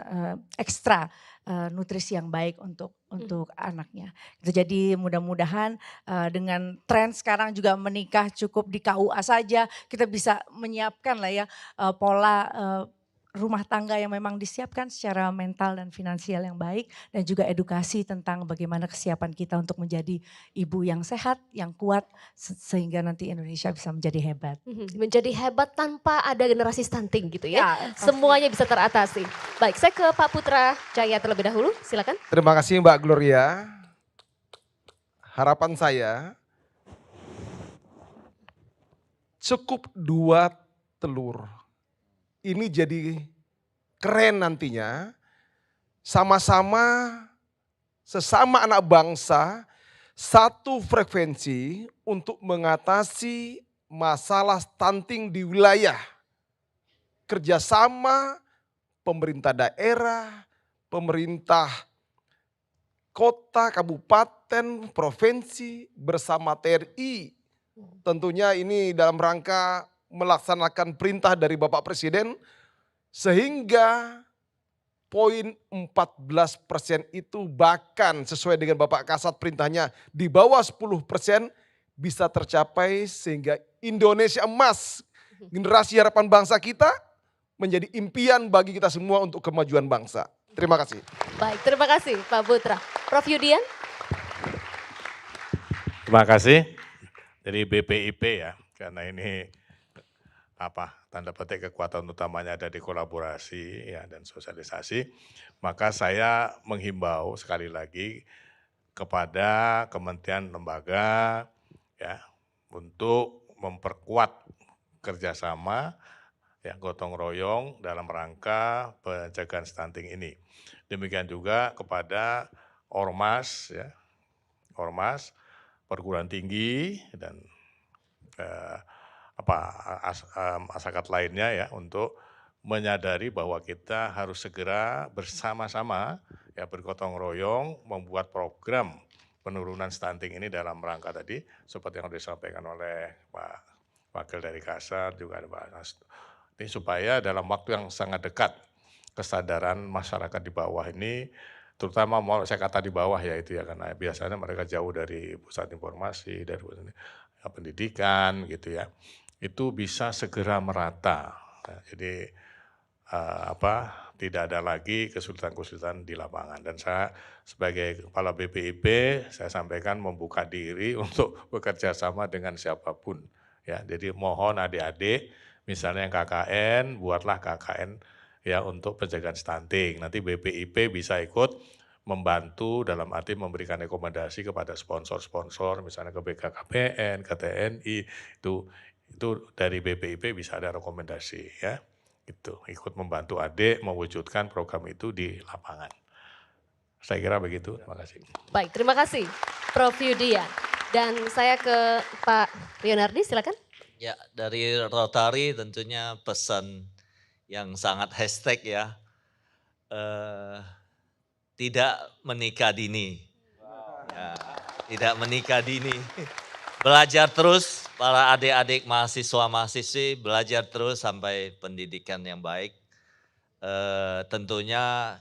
ekstra nutrisi yang baik untuk anaknya. Jadi mudah-mudahan dengan tren sekarang juga menikah cukup di KUA saja, kita bisa menyiapkan lah ya pola rumah tangga yang memang disiapkan secara mental dan finansial yang baik, dan juga edukasi tentang bagaimana kesiapan kita untuk menjadi ibu yang sehat, yang kuat, sehingga nanti Indonesia bisa menjadi hebat. Menjadi hebat tanpa ada generasi stunting gitu ya. Semuanya bisa teratasi. Baik, saya ke Pak Putra Jaya terlebih dahulu, silakan. Terima kasih Mbak Gloria. Harapan saya cukup 2 telur. Ini jadi keren nantinya, sama-sama sesama anak bangsa satu frekuensi untuk mengatasi masalah stunting di wilayah. Kerjasama pemerintah daerah, pemerintah kota, kabupaten, provinsi bersama TNI. Tentunya ini dalam rangka melaksanakan perintah dari Bapak Presiden, sehingga poin 14% itu bahkan sesuai dengan Bapak Kasat perintahnya di bawah 10% bisa tercapai, sehingga Indonesia emas, generasi harapan bangsa kita, menjadi impian bagi kita semua untuk kemajuan bangsa. Terima kasih. Baik, terima kasih Pak Putra. Prof Yudian. Terima kasih dari BPIP ya, karena ini tanda petik kekuatan utamanya ada di kolaborasi ya dan sosialisasi. Maka saya menghimbau sekali lagi kepada kementerian lembaga ya untuk memperkuat kerjasama ya gotong royong dalam rangka pencegahan stunting ini. Demikian juga kepada ormas ya, ormas, perguruan tinggi dan masyarakat lainnya ya, untuk menyadari bahwa kita harus segera bersama-sama ya bergotong royong membuat program penurunan stunting ini dalam rangka tadi seperti yang disampaikan oleh Pak Wakil dari Kasat, juga ada Pak Hasto. Ini supaya dalam waktu yang sangat dekat kesadaran masyarakat di bawah ini, terutama mau saya kata di bawah ya itu ya, karena biasanya mereka jauh dari pusat informasi, dari pendidikan gitu ya, itu bisa segera merata. Nah, jadi tidak ada lagi kesulitan-kesulitan di lapangan. Dan saya sebagai Kepala BPIP, saya sampaikan membuka diri untuk bekerja sama dengan siapapun. Ya, jadi mohon adik-adik, misalnya yang KKN, buatlah KKN ya untuk pencegahan stunting. Nanti BPIP bisa ikut membantu dalam arti memberikan rekomendasi kepada sponsor-sponsor, misalnya ke BKKBN, ke TNI, itu dari BPIP bisa ada rekomendasi ya. Itu ikut membantu adik mewujudkan program itu di lapangan. Saya kira begitu, terima kasih. Baik, terima kasih Prof Yudian. Dan saya ke Pak Leonardi, silakan. Ya, dari Rotary tentunya pesan yang sangat hashtag ya, tidak menikah dini. Ya, tidak menikah dini. Belajar terus, para adik-adik mahasiswa-mahasiswi belajar terus sampai pendidikan yang baik. tentunya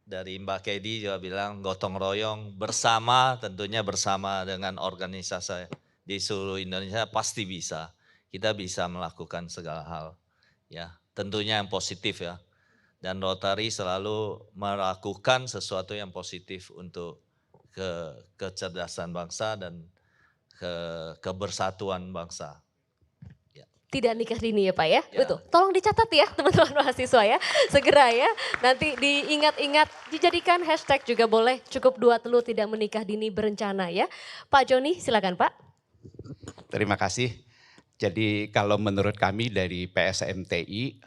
dari Mbak Kedi juga bilang gotong royong bersama, tentunya bersama dengan organisasi di seluruh Indonesia pasti bisa. Kita bisa melakukan segala hal, ya tentunya yang positif ya. Dan Rotary selalu melakukan sesuatu yang positif untuk kecerdasan bangsa dan kebersatuan bangsa. Tidak nikah dini ya Pak ya? Betul. Tolong dicatat ya teman-teman mahasiswa ya. Segera ya. Nanti diingat-ingat, dijadikan hashtag juga boleh. Cukup 2 telur tidak menikah dini berencana ya. Pak Joni silakan Pak. Terima kasih. Jadi kalau menurut kami dari PSMTI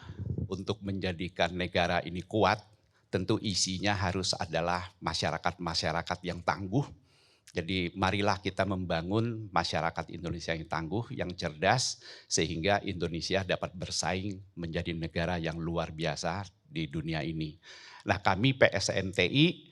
untuk menjadikan negara ini kuat, tentu isinya harus adalah masyarakat-masyarakat yang tangguh. Jadi marilah kita membangun masyarakat Indonesia yang tangguh, yang cerdas, sehingga Indonesia dapat bersaing menjadi negara yang luar biasa di dunia ini. Nah kami PSMTI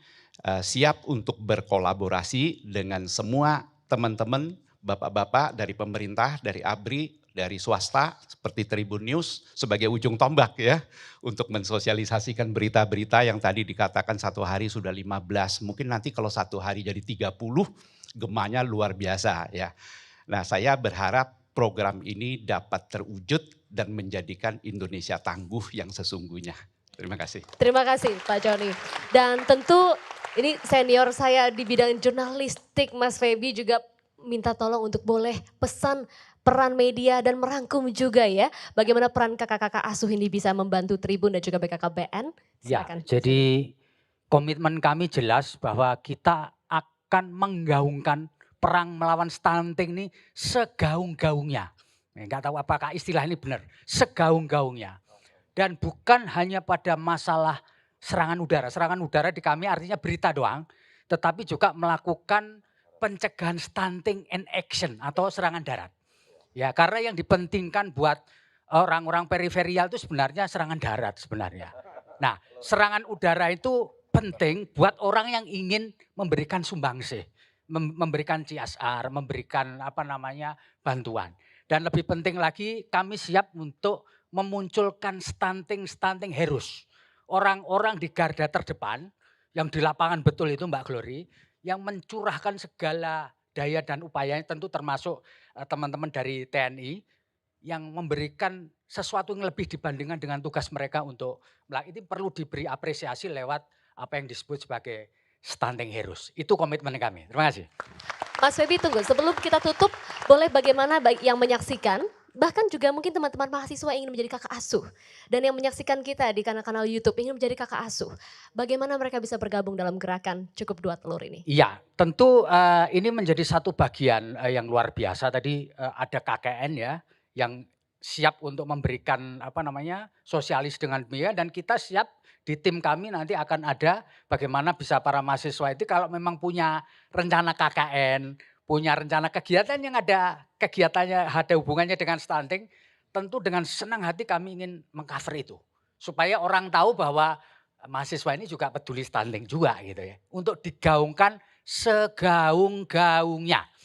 siap untuk berkolaborasi dengan semua teman-teman, bapak-bapak dari pemerintah, dari ABRI, dari swasta seperti Tribun News sebagai ujung tombak ya untuk mensosialisasikan berita-berita yang tadi dikatakan satu hari sudah 15, mungkin nanti kalau satu hari jadi 30 gemanya luar biasa ya. Nah saya berharap program ini dapat terwujud dan menjadikan Indonesia tangguh yang sesungguhnya. Terima kasih. Terima kasih Pak Joni. Dan tentu ini senior saya di bidang jurnalistik Mas Feby juga minta tolong untuk boleh pesan peran media dan merangkum juga ya. Bagaimana peran kakak-kakak asuh ini bisa membantu Tribun dan juga BKKBN. Silakan. Ya, jadi komitmen kami jelas bahwa kita akan menggaungkan perang melawan stunting ini segaung-gaungnya. Enggak tahu apakah istilah ini benar, segaung-gaungnya. Dan bukan hanya pada masalah serangan udara. Serangan udara di kami artinya berita doang, tetapi juga melakukan pencegahan stunting in action atau serangan darat. Ya, karena yang dipentingkan buat orang-orang periferial itu sebenarnya serangan darat sebenarnya. Nah, serangan udara itu penting buat orang yang ingin memberikan sumbangsih, memberikan CSR, memberikan bantuan. Dan lebih penting lagi kami siap untuk memunculkan stunting heroes. Orang-orang di garda terdepan yang di lapangan betul itu Mbak Glory, yang mencurahkan segala daya dan upayanya, tentu termasuk teman-teman dari TNI yang memberikan sesuatu yang lebih dibandingkan dengan tugas mereka untuk ini perlu diberi apresiasi lewat apa yang disebut sebagai stunting heroes. Itu komitmen kami. Terima kasih. Mas Feby tunggu, sebelum kita tutup boleh bagaimana yang menyaksikan, bahkan juga mungkin teman-teman mahasiswa ingin menjadi kakak asuh. Dan yang menyaksikan kita di kanal-kanal YouTube ingin menjadi kakak asuh. Bagaimana mereka bisa bergabung dalam gerakan Cukup 2 Telur ini? Iya, tentu ini menjadi satu bagian yang luar biasa. Tadi ada KKN ya yang siap untuk memberikan sosialis dengan media, dan kita siap di tim kami nanti akan ada bagaimana bisa para mahasiswa itu kalau memang punya rencana KKN, punya rencana kegiatan yang kegiatannya ada hubungannya dengan stunting, tentu dengan senang hati kami ingin mengcover itu. Supaya orang tahu bahwa mahasiswa ini juga peduli stunting juga gitu ya. Untuk digaungkan segaung-gaungnya.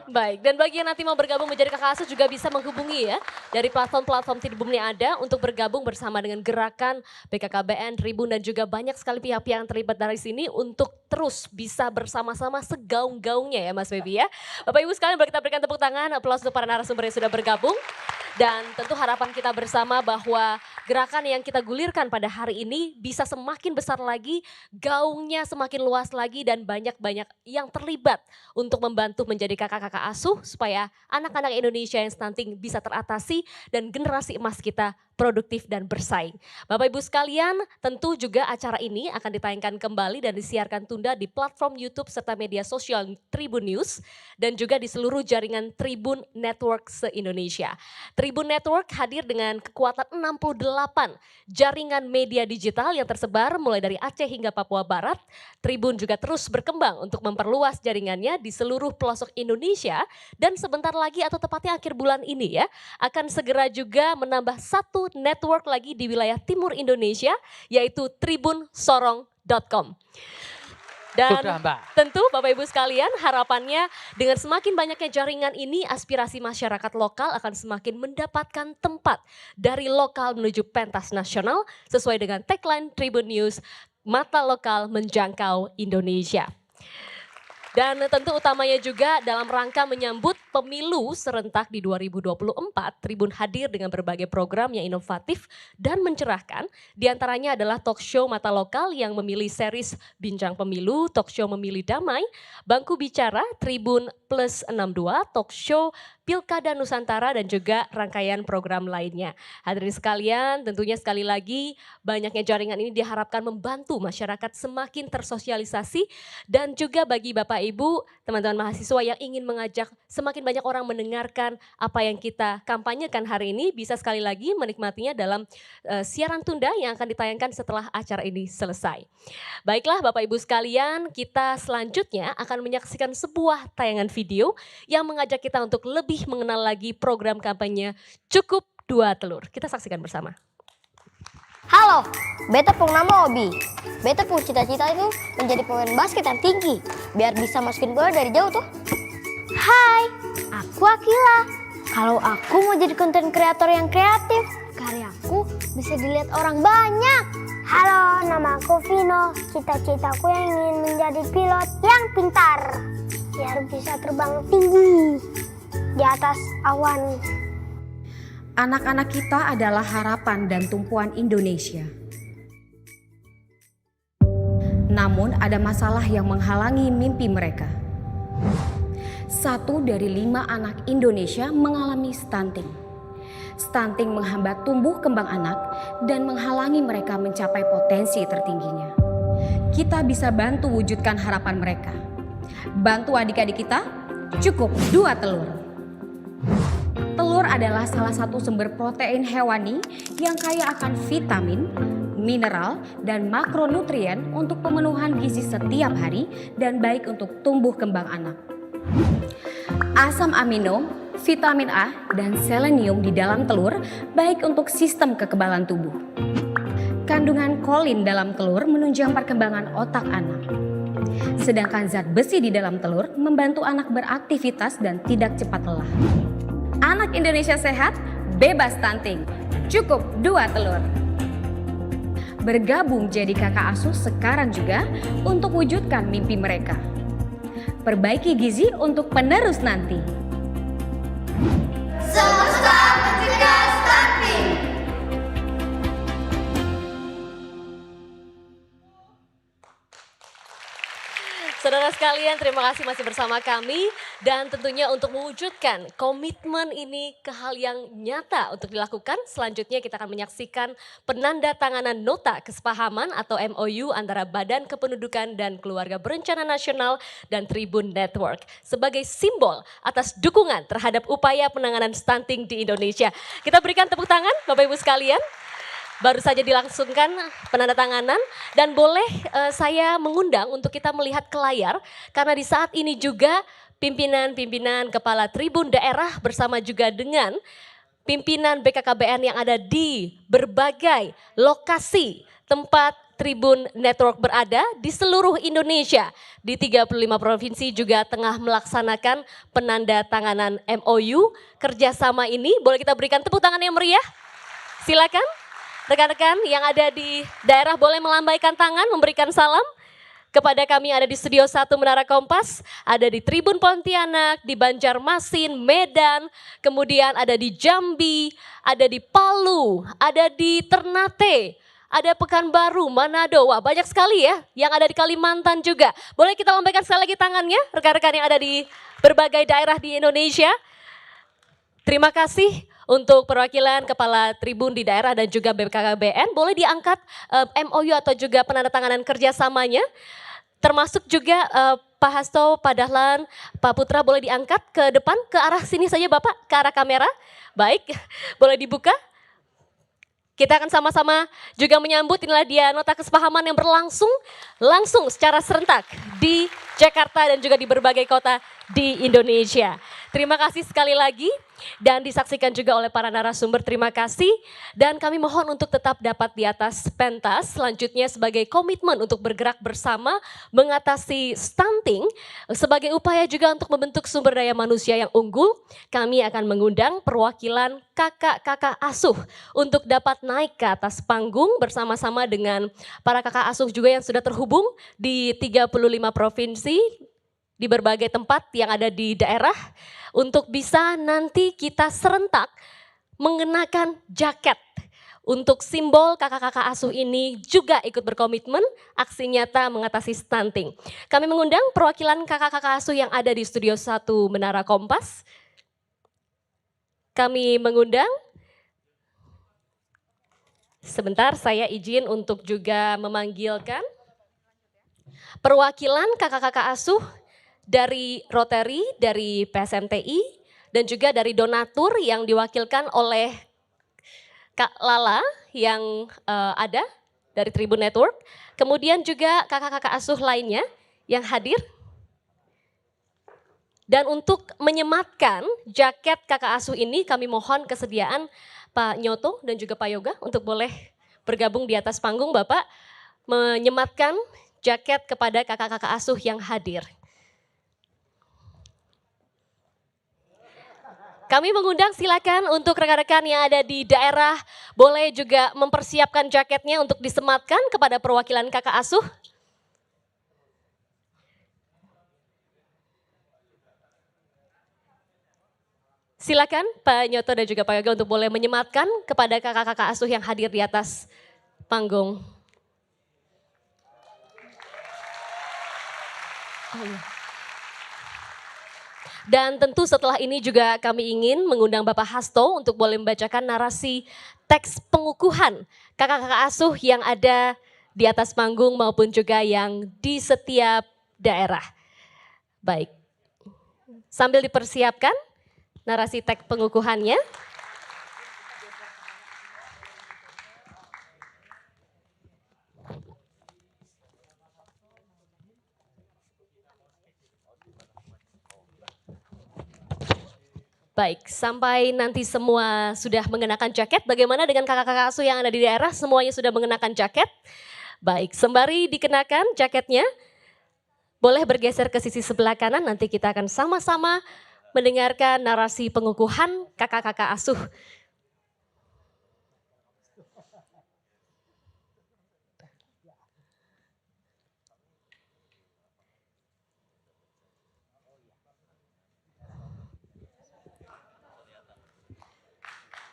Baik, dan bagi yang nanti mau bergabung menjadi kakak asuh juga bisa menghubungi ya. Dari platform-platform Tribun yang ada untuk bergabung bersama dengan gerakan BKKBN, Tribun dan juga banyak sekali pihak-pihak yang terlibat dari sini untuk terus bisa bersama-sama segaung-gaungnya ya Mas Feby ya. Bapak Ibu sekalian boleh kita berikan tepuk tangan, aplaus untuk para narasumber yang sudah bergabung. Dan tentu harapan kita bersama bahwa gerakan yang kita gulirkan pada hari ini bisa semakin besar lagi, gaungnya semakin luas lagi dan banyak-banyak yang terlibat untuk membantu menjadi kakak-kakak asuh supaya anak-anak Indonesia yang stunting bisa teratasi dan generasi emas kita produktif dan bersaing. Bapak Ibu sekalian, tentu juga acara ini akan ditayangkan kembali dan disiarkan tunda di platform YouTube serta media sosial Tribun News dan juga di seluruh jaringan Tribun Network se-Indonesia. Tribun Network hadir dengan kekuatan 68 jaringan media digital yang tersebar mulai dari Aceh hingga Papua Barat. Tribun juga terus berkembang untuk memperluas jaringannya di seluruh pelosok Indonesia dan sebentar lagi atau tepatnya akhir bulan ini ya akan segera juga menambah satu network lagi di wilayah timur Indonesia yaitu tribunsorong.com. Dan Sudah, Mbak. tentu Bapak Ibu sekalian harapannya dengan semakin banyaknya jaringan ini aspirasi masyarakat lokal akan semakin mendapatkan tempat dari lokal menuju pentas nasional sesuai dengan tagline Tribun News, mata lokal menjangkau Indonesia. Dan tentu utamanya juga dalam rangka menyambut pemilu serentak di 2024, Tribun hadir dengan berbagai program yang inovatif dan mencerahkan. Di antaranya adalah talk show mata lokal yang memilih series Bincang Pemilu, talk show Memilih Damai, Bangku Bicara, Tribun Plus 62, talk show Pilkada Nusantara dan juga rangkaian program lainnya. Hadirin sekalian, tentunya sekali lagi banyaknya jaringan ini diharapkan membantu masyarakat semakin tersosialisasi dan juga bagi Bapak Ibu, teman-teman mahasiswa yang ingin mengajak semakin banyak orang mendengarkan apa yang kita kampanyekan hari ini bisa sekali lagi menikmatinya dalam siaran tunda yang akan ditayangkan setelah acara ini selesai. Baiklah Bapak Ibu sekalian, kita selanjutnya akan menyaksikan sebuah tayangan video yang mengajak kita untuk lebih mengenal lagi program kampanye Cukup 2 Telur. Kita saksikan bersama. Halo, beta pung nama Obi. Beta pung cita-cita itu menjadi pemain basket yang tinggi, biar bisa masukin bola dari jauh tuh. Hai, aku Akila. Kalau aku mau jadi konten kreator yang kreatif, karyaku bisa dilihat orang banyak. Halo, nama aku Vino. Cita-citaku yang ingin menjadi pilot yang pintar, biar bisa terbang tinggi di atas awan. Anak-anak kita adalah harapan dan tumpuan Indonesia. Namun ada masalah yang menghalangi mimpi mereka. 1 dari 5 anak Indonesia mengalami stunting. Stunting menghambat tumbuh kembang anak dan menghalangi mereka mencapai potensi tertingginya. Kita bisa bantu wujudkan harapan mereka. Bantu adik-adik kita, cukup 2 telur. Telur adalah salah satu sumber protein hewani yang kaya akan vitamin, mineral, dan makronutrien untuk pemenuhan gizi setiap hari dan baik untuk tumbuh kembang anak. Asam amino, vitamin A, dan selenium di dalam telur baik untuk sistem kekebalan tubuh. Kandungan kolin dalam telur menunjang perkembangan otak anak. Sedangkan zat besi di dalam telur membantu anak beraktivitas dan tidak cepat lelah. Anak Indonesia sehat, bebas stunting. Cukup 2 telur. Bergabung jadi kakak asuh sekarang juga untuk wujudkan mimpi mereka. Perbaiki gizi untuk penerus nanti. Semesta mencegah stunting. Saudara sekalian, terima kasih masih bersama kami dan tentunya untuk mewujudkan komitmen ini ke hal yang nyata untuk dilakukan. Selanjutnya kita akan menyaksikan penandatanganan nota kesepahaman atau MOU antara Badan Kependudukan dan Keluarga Berencana Nasional dan Tribun Network sebagai simbol atas dukungan terhadap upaya penanganan stunting di Indonesia. Kita berikan tepuk tangan Bapak Ibu sekalian. Baru saja dilangsungkan penandatanganan dan boleh saya mengundang untuk kita melihat ke layar karena di saat ini juga pimpinan-pimpinan kepala tribun daerah bersama juga dengan pimpinan BKKBN yang ada di berbagai lokasi tempat Tribun Network berada di seluruh Indonesia. Di 35 provinsi juga tengah melaksanakan penandatanganan MOU kerjasama ini. Boleh kita berikan tepuk tangan yang meriah? Silakan. Rekan-rekan yang ada di daerah boleh melambaikan tangan, memberikan salam kepada kami yang ada di Studio 1 Menara Kompas, ada di Tribun Pontianak, di Banjarmasin, Medan, kemudian ada di Jambi, ada di Palu, ada di Ternate, ada Pekanbaru, Manado, wah banyak sekali ya yang ada di Kalimantan juga. Boleh kita lambaikan sekali lagi tangannya rekan-rekan yang ada di berbagai daerah di Indonesia. Terima kasih. Untuk perwakilan kepala tribun di daerah dan juga BKKBN boleh diangkat MOU atau juga penandatanganan kerjasamanya. Termasuk juga Pak Hasto, Pak Dahlan, Pak Putra boleh diangkat ke depan, ke arah sini saja Bapak, ke arah kamera. Baik, boleh dibuka. Kita akan sama-sama juga menyambut inilah dia nota kesepahaman yang berlangsung langsung secara serentak di Jakarta dan juga di berbagai kota di Indonesia. Terima kasih sekali lagi dan disaksikan juga oleh para narasumber. Terima kasih dan kami mohon untuk tetap dapat di atas pentas. Selanjutnya sebagai komitmen untuk bergerak bersama mengatasi stunting sebagai upaya juga untuk membentuk sumber daya manusia yang unggul, kami akan mengundang perwakilan kakak-kakak asuh untuk dapat naik ke atas panggung bersama-sama dengan para kakak asuh juga yang sudah terhubung di 35 provinsi di berbagai tempat yang ada di daerah untuk bisa nanti kita serentak mengenakan jaket untuk simbol kakak-kakak asuh ini juga ikut berkomitmen aksi nyata mengatasi stunting. Kami mengundang perwakilan kakak-kakak asuh yang ada di Studio 1 Menara Kompas. Kami mengundang, sebentar saya izin untuk juga memanggilkan perwakilan kakak-kakak asuh dari Rotary, dari PSMTI, dan juga dari donatur yang diwakilkan oleh Kak Lala yang ada dari Tribun Network. Kemudian juga kakak-kakak asuh lainnya yang hadir. Dan untuk menyematkan jaket kakak asuh ini kami mohon kesediaan Pak Nyoto dan juga Pak Yoga untuk boleh bergabung di atas panggung Bapak. Menyematkan jaket kepada kakak-kakak asuh yang hadir. Kami mengundang silakan untuk rekan-rekan yang ada di daerah boleh juga mempersiapkan jaketnya untuk disematkan kepada perwakilan kakak asuh. Silakan Pak Nyoto dan juga Pak Yoga untuk boleh menyematkan kepada kakak-kakak asuh yang hadir di atas panggung. Oh, iya. Dan tentu setelah ini juga kami ingin mengundang Bapak Hasto untuk boleh membacakan narasi teks pengukuhan kakak-kakak asuh yang ada di atas panggung maupun juga yang di setiap daerah. Baik, sambil dipersiapkan narasi teks pengukuhannya. Baik, sampai nanti semua sudah mengenakan jaket, bagaimana dengan kakak-kakak asuh yang ada di daerah? Semuanya sudah mengenakan jaket? Baik, sembari dikenakan jaketnya, boleh bergeser ke sisi sebelah kanan, nanti kita akan sama-sama mendengarkan narasi pengukuhan kakak-kakak asuh.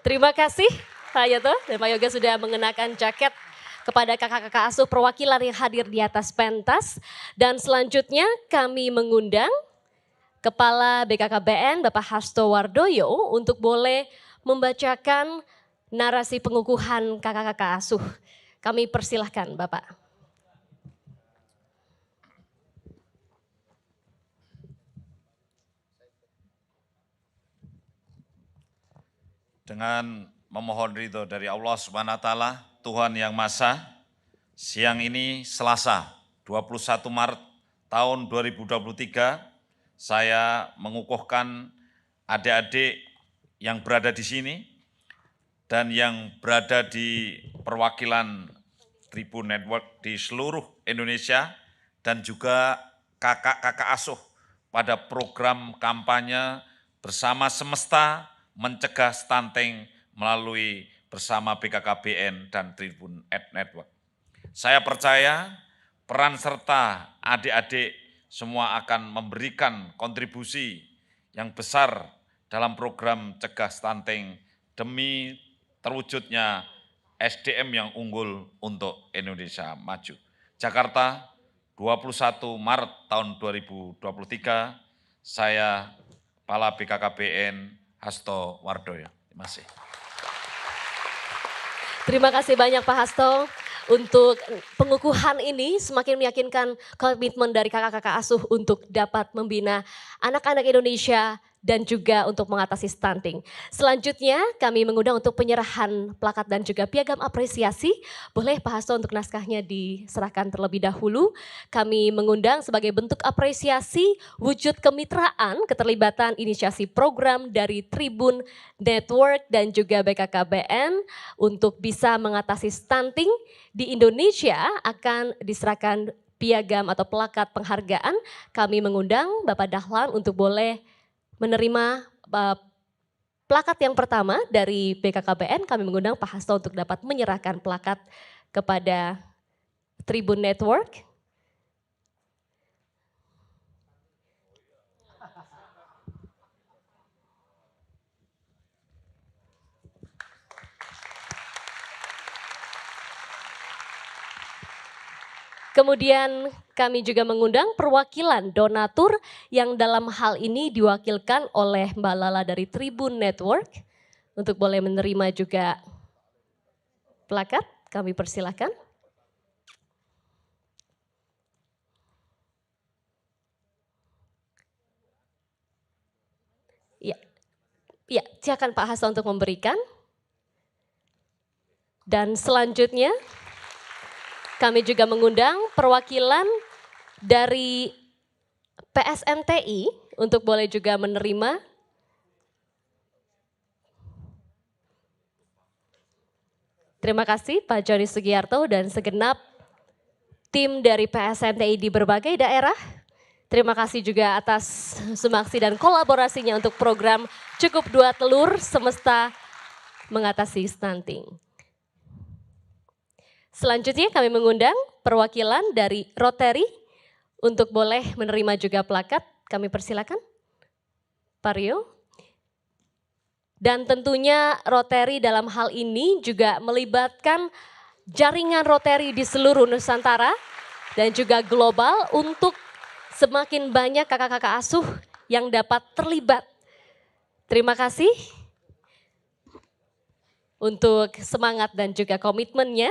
Terima kasih Pak Yoto dan Pak Yoga sudah mengenakan jaket kepada kakak-kakak asuh perwakilan yang hadir di atas pentas. Dan selanjutnya kami mengundang Kepala BKKBN Bapak Hasto Wardoyo untuk boleh membacakan narasi pengukuhan kakak-kakak asuh. Kami persilahkan Bapak. Dengan memohon ridho dari Allah Subhanahu wa taala, Tuhan yang Maha Esa, siang ini Selasa 21 Maret tahun 2023, saya mengukuhkan adik-adik yang berada di sini dan yang berada di perwakilan Tribun Network di seluruh Indonesia dan juga kakak-kakak asuh pada program kampanye Bersama Semesta Mencegah Stunting melalui bersama BKKBN dan Tribun Network. Saya percaya peran serta adik-adik semua akan memberikan kontribusi yang besar dalam program cegah stunting demi terwujudnya SDM yang unggul untuk Indonesia maju. Jakarta, 21 Maret tahun 2023, saya Kepala BKKBN Hasto Wardoyo. Terima kasih. Terima kasih banyak Pak Hasto. Untuk pengukuhan ini semakin meyakinkan komitmen dari kakak-kakak asuh untuk dapat membina anak-anak Indonesia dan juga untuk mengatasi stunting. Selanjutnya kami mengundang untuk penyerahan plakat dan juga piagam apresiasi. Boleh Pak Hasto untuk naskahnya diserahkan terlebih dahulu. Kami mengundang sebagai bentuk apresiasi wujud kemitraan keterlibatan inisiasi program dari Tribun Network dan juga BKKBN untuk bisa mengatasi stunting di Indonesia akan diserahkan piagam atau plakat penghargaan. Kami mengundang Bapak Dahlan untuk boleh menerima plakat yang pertama dari BKKBN. Kami mengundang Pak Hasto untuk dapat menyerahkan plakat kepada Tribun Network. Kemudian kami juga mengundang perwakilan donatur yang dalam hal ini diwakilkan oleh Mbak Lala dari Tribun Network untuk boleh menerima juga plakat. Kami persilahkan. Ya, silakan Pak Hasto untuk memberikan. Dan selanjutnya kami juga mengundang perwakilan dari PSMTI untuk boleh juga menerima. Terima kasih Pak Joni Sugiarto dan segenap tim dari PSMTI di berbagai daerah. Terima kasih juga atas sumaksi dan kolaborasinya untuk program Cukup 2 Telur Semesta Mengatasi Stunting. Selanjutnya kami mengundang perwakilan dari Rotary untuk boleh menerima juga plakat. Kami persilakan Pak Rio. Dan tentunya Rotary dalam hal ini juga melibatkan jaringan Rotary di seluruh Nusantara dan juga global untuk semakin banyak kakak-kakak asuh yang dapat terlibat. Terima kasih untuk semangat dan juga komitmennya.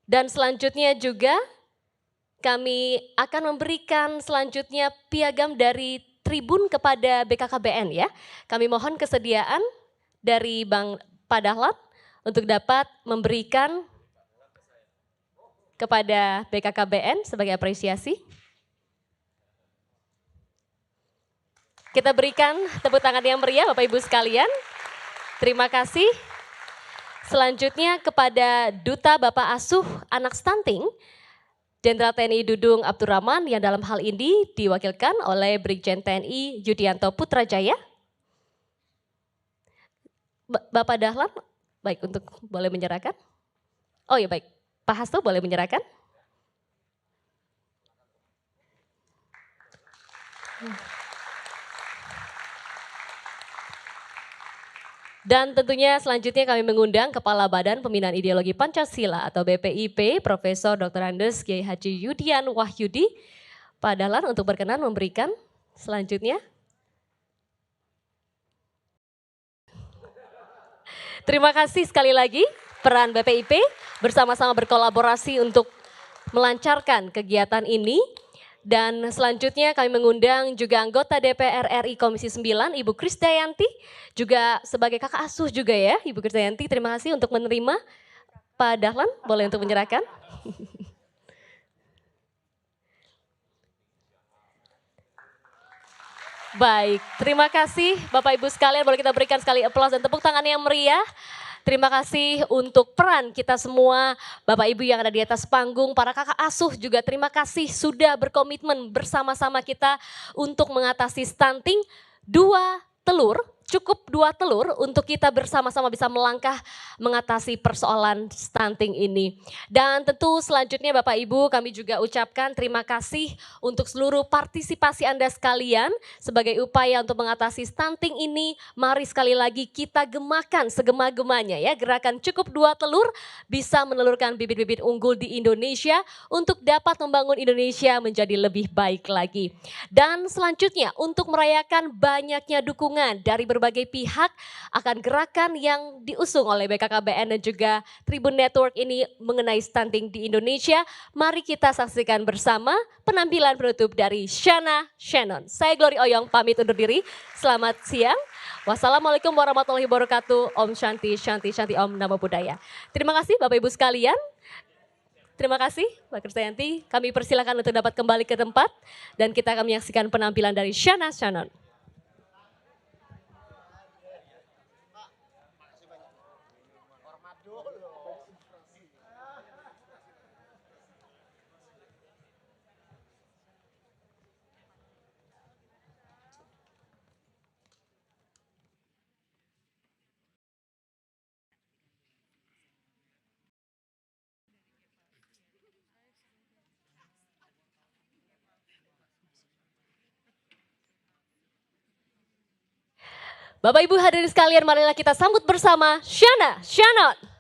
Dan selanjutnya juga kami akan memberikan selanjutnya piagam dari Tribun kepada BKKBN ya. Kami mohon kesediaan dari Bang Pak Dahlan untuk dapat memberikan kepada BKKBN sebagai apresiasi. Kita berikan tepuk tangan yang meriah Bapak Ibu sekalian. Terima kasih. Selanjutnya kepada Duta Bapak Asuh Anak Stunting, Jenderal TNI Dudung Abdurrahman yang dalam hal ini diwakilkan oleh Brigjen TNI Yudianto Putrajaya. Bapak Dahlan, baik untuk boleh menyerahkan. Oh ya baik, Pak Hasto boleh menyerahkan. Dan tentunya selanjutnya kami mengundang Kepala Badan Pembinaan Ideologi Pancasila atau BPIP, Profesor Dr. Andes Kiai Haji Yudian Wahyudi, Pak Dahlan untuk berkenan memberikan selanjutnya. Terima kasih sekali lagi peran BPIP bersama-sama berkolaborasi untuk melancarkan kegiatan ini. Dan selanjutnya kami mengundang juga anggota DPR RI Komisi 9, Ibu Krisdayanti, juga sebagai kakak asuh juga ya, Ibu Krisdayanti. Terima kasih untuk menerima. Pak Dahlan, boleh untuk menyerahkan. Baik, terima kasih Bapak Ibu sekalian, boleh kita berikan sekali aplaus dan tepuk tangan yang meriah. Terima kasih untuk peran kita semua, Bapak Ibu yang ada di atas panggung, para kakak asuh juga terima kasih sudah berkomitmen bersama-sama kita untuk mengatasi stunting. 2 telur, cukup 2 telur untuk kita bersama-sama bisa melangkah mengatasi persoalan stunting ini. Dan tentu selanjutnya Bapak Ibu kami juga ucapkan terima kasih untuk seluruh partisipasi Anda sekalian sebagai upaya untuk mengatasi stunting ini. Mari sekali lagi kita gemakan segema-gemanya ya, gerakan Cukup 2 Telur bisa menelurkan bibit-bibit unggul di Indonesia untuk dapat membangun Indonesia menjadi lebih baik lagi. Dan selanjutnya untuk merayakan banyaknya dukungan dari berbagai pihak akan gerakan yang diusung oleh BKKBN dan juga Tribun Network ini mengenai stunting di Indonesia. Mari kita saksikan bersama penampilan penutup dari Shana Shannon. Saya Glory Oyong pamit undur diri. Selamat siang. Wassalamualaikum warahmatullahi wabarakatuh. Om Shanti, Shanti, Shanti, Om Namo Buddhaya. Terima kasih Bapak Ibu sekalian. Terima kasih Mbak Krisdayanti. Kami persilakan untuk dapat kembali ke tempat dan kita akan menyaksikan penampilan dari Shana Shannon. Bapak Ibu hadirin sekalian, marilah kita sambut bersama Shana Shannon.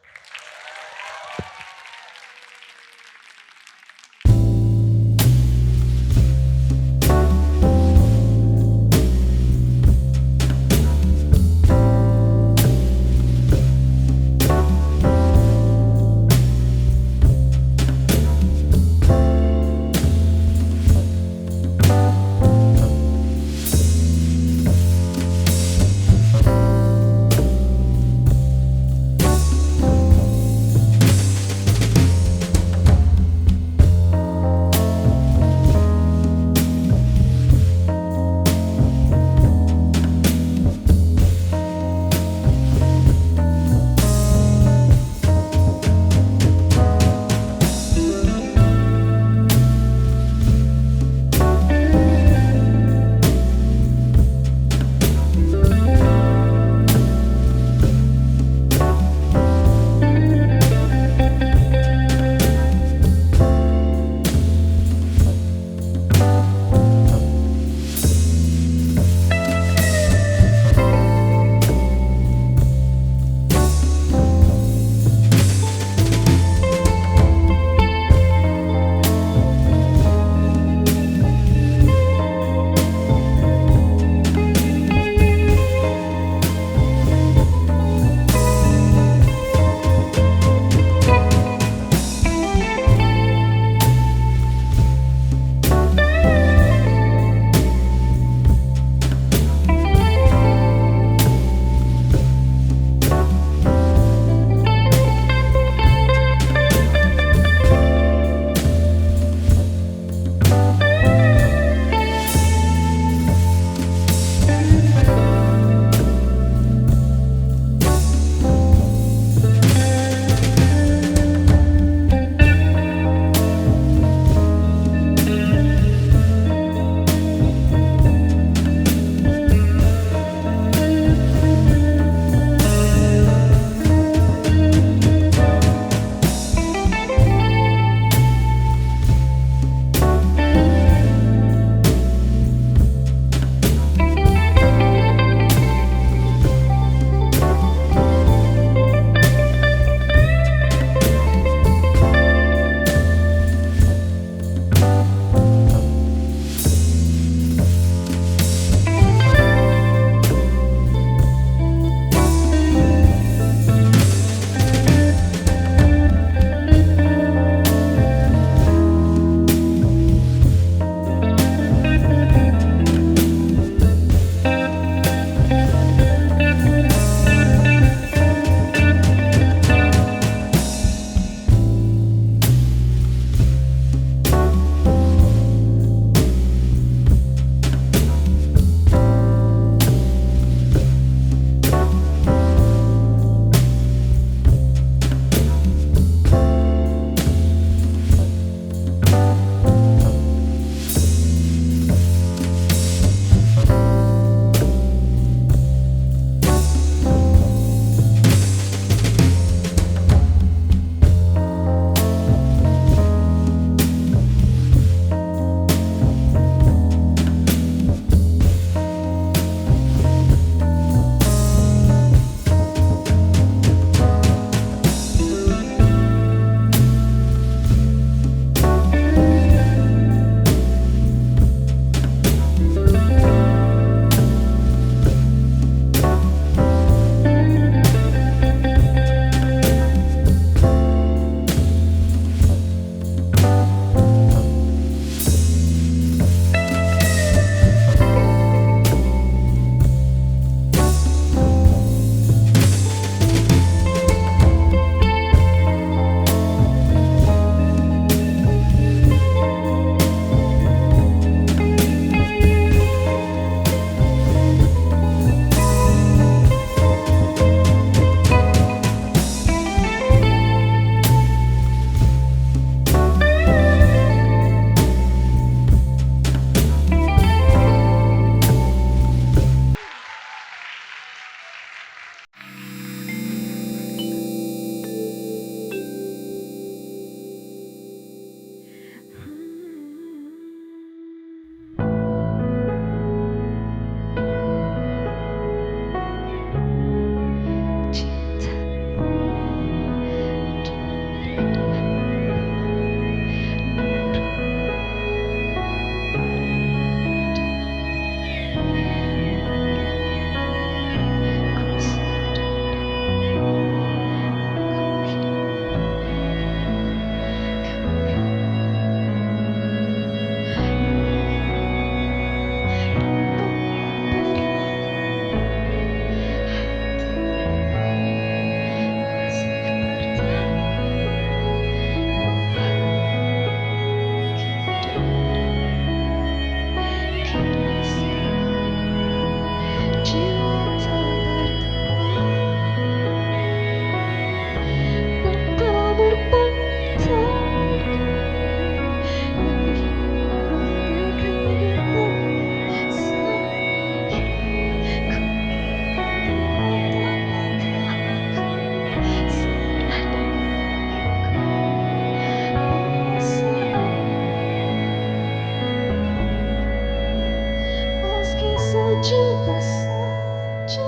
sejuta saja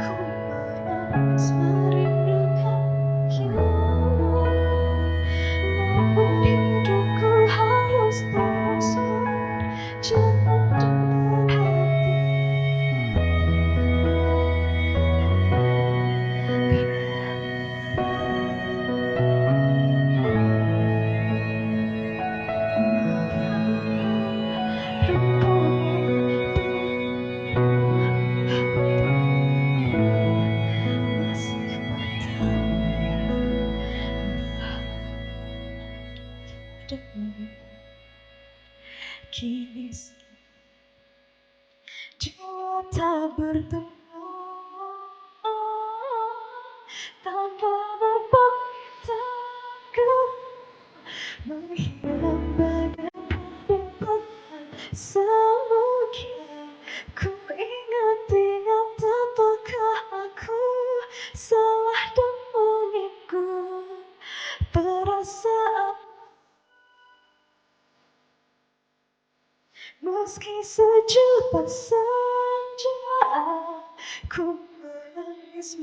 ku menangis merindukan yang namun hidupku harus terus berjalan dengan hati. Kini jiwa tak bertemu tanpa berpaksaku menghilang bagaikan semungkin ku ingat-ingat apakah aku salah dan mengikut perasaan. Meski sejuta saja ku menangis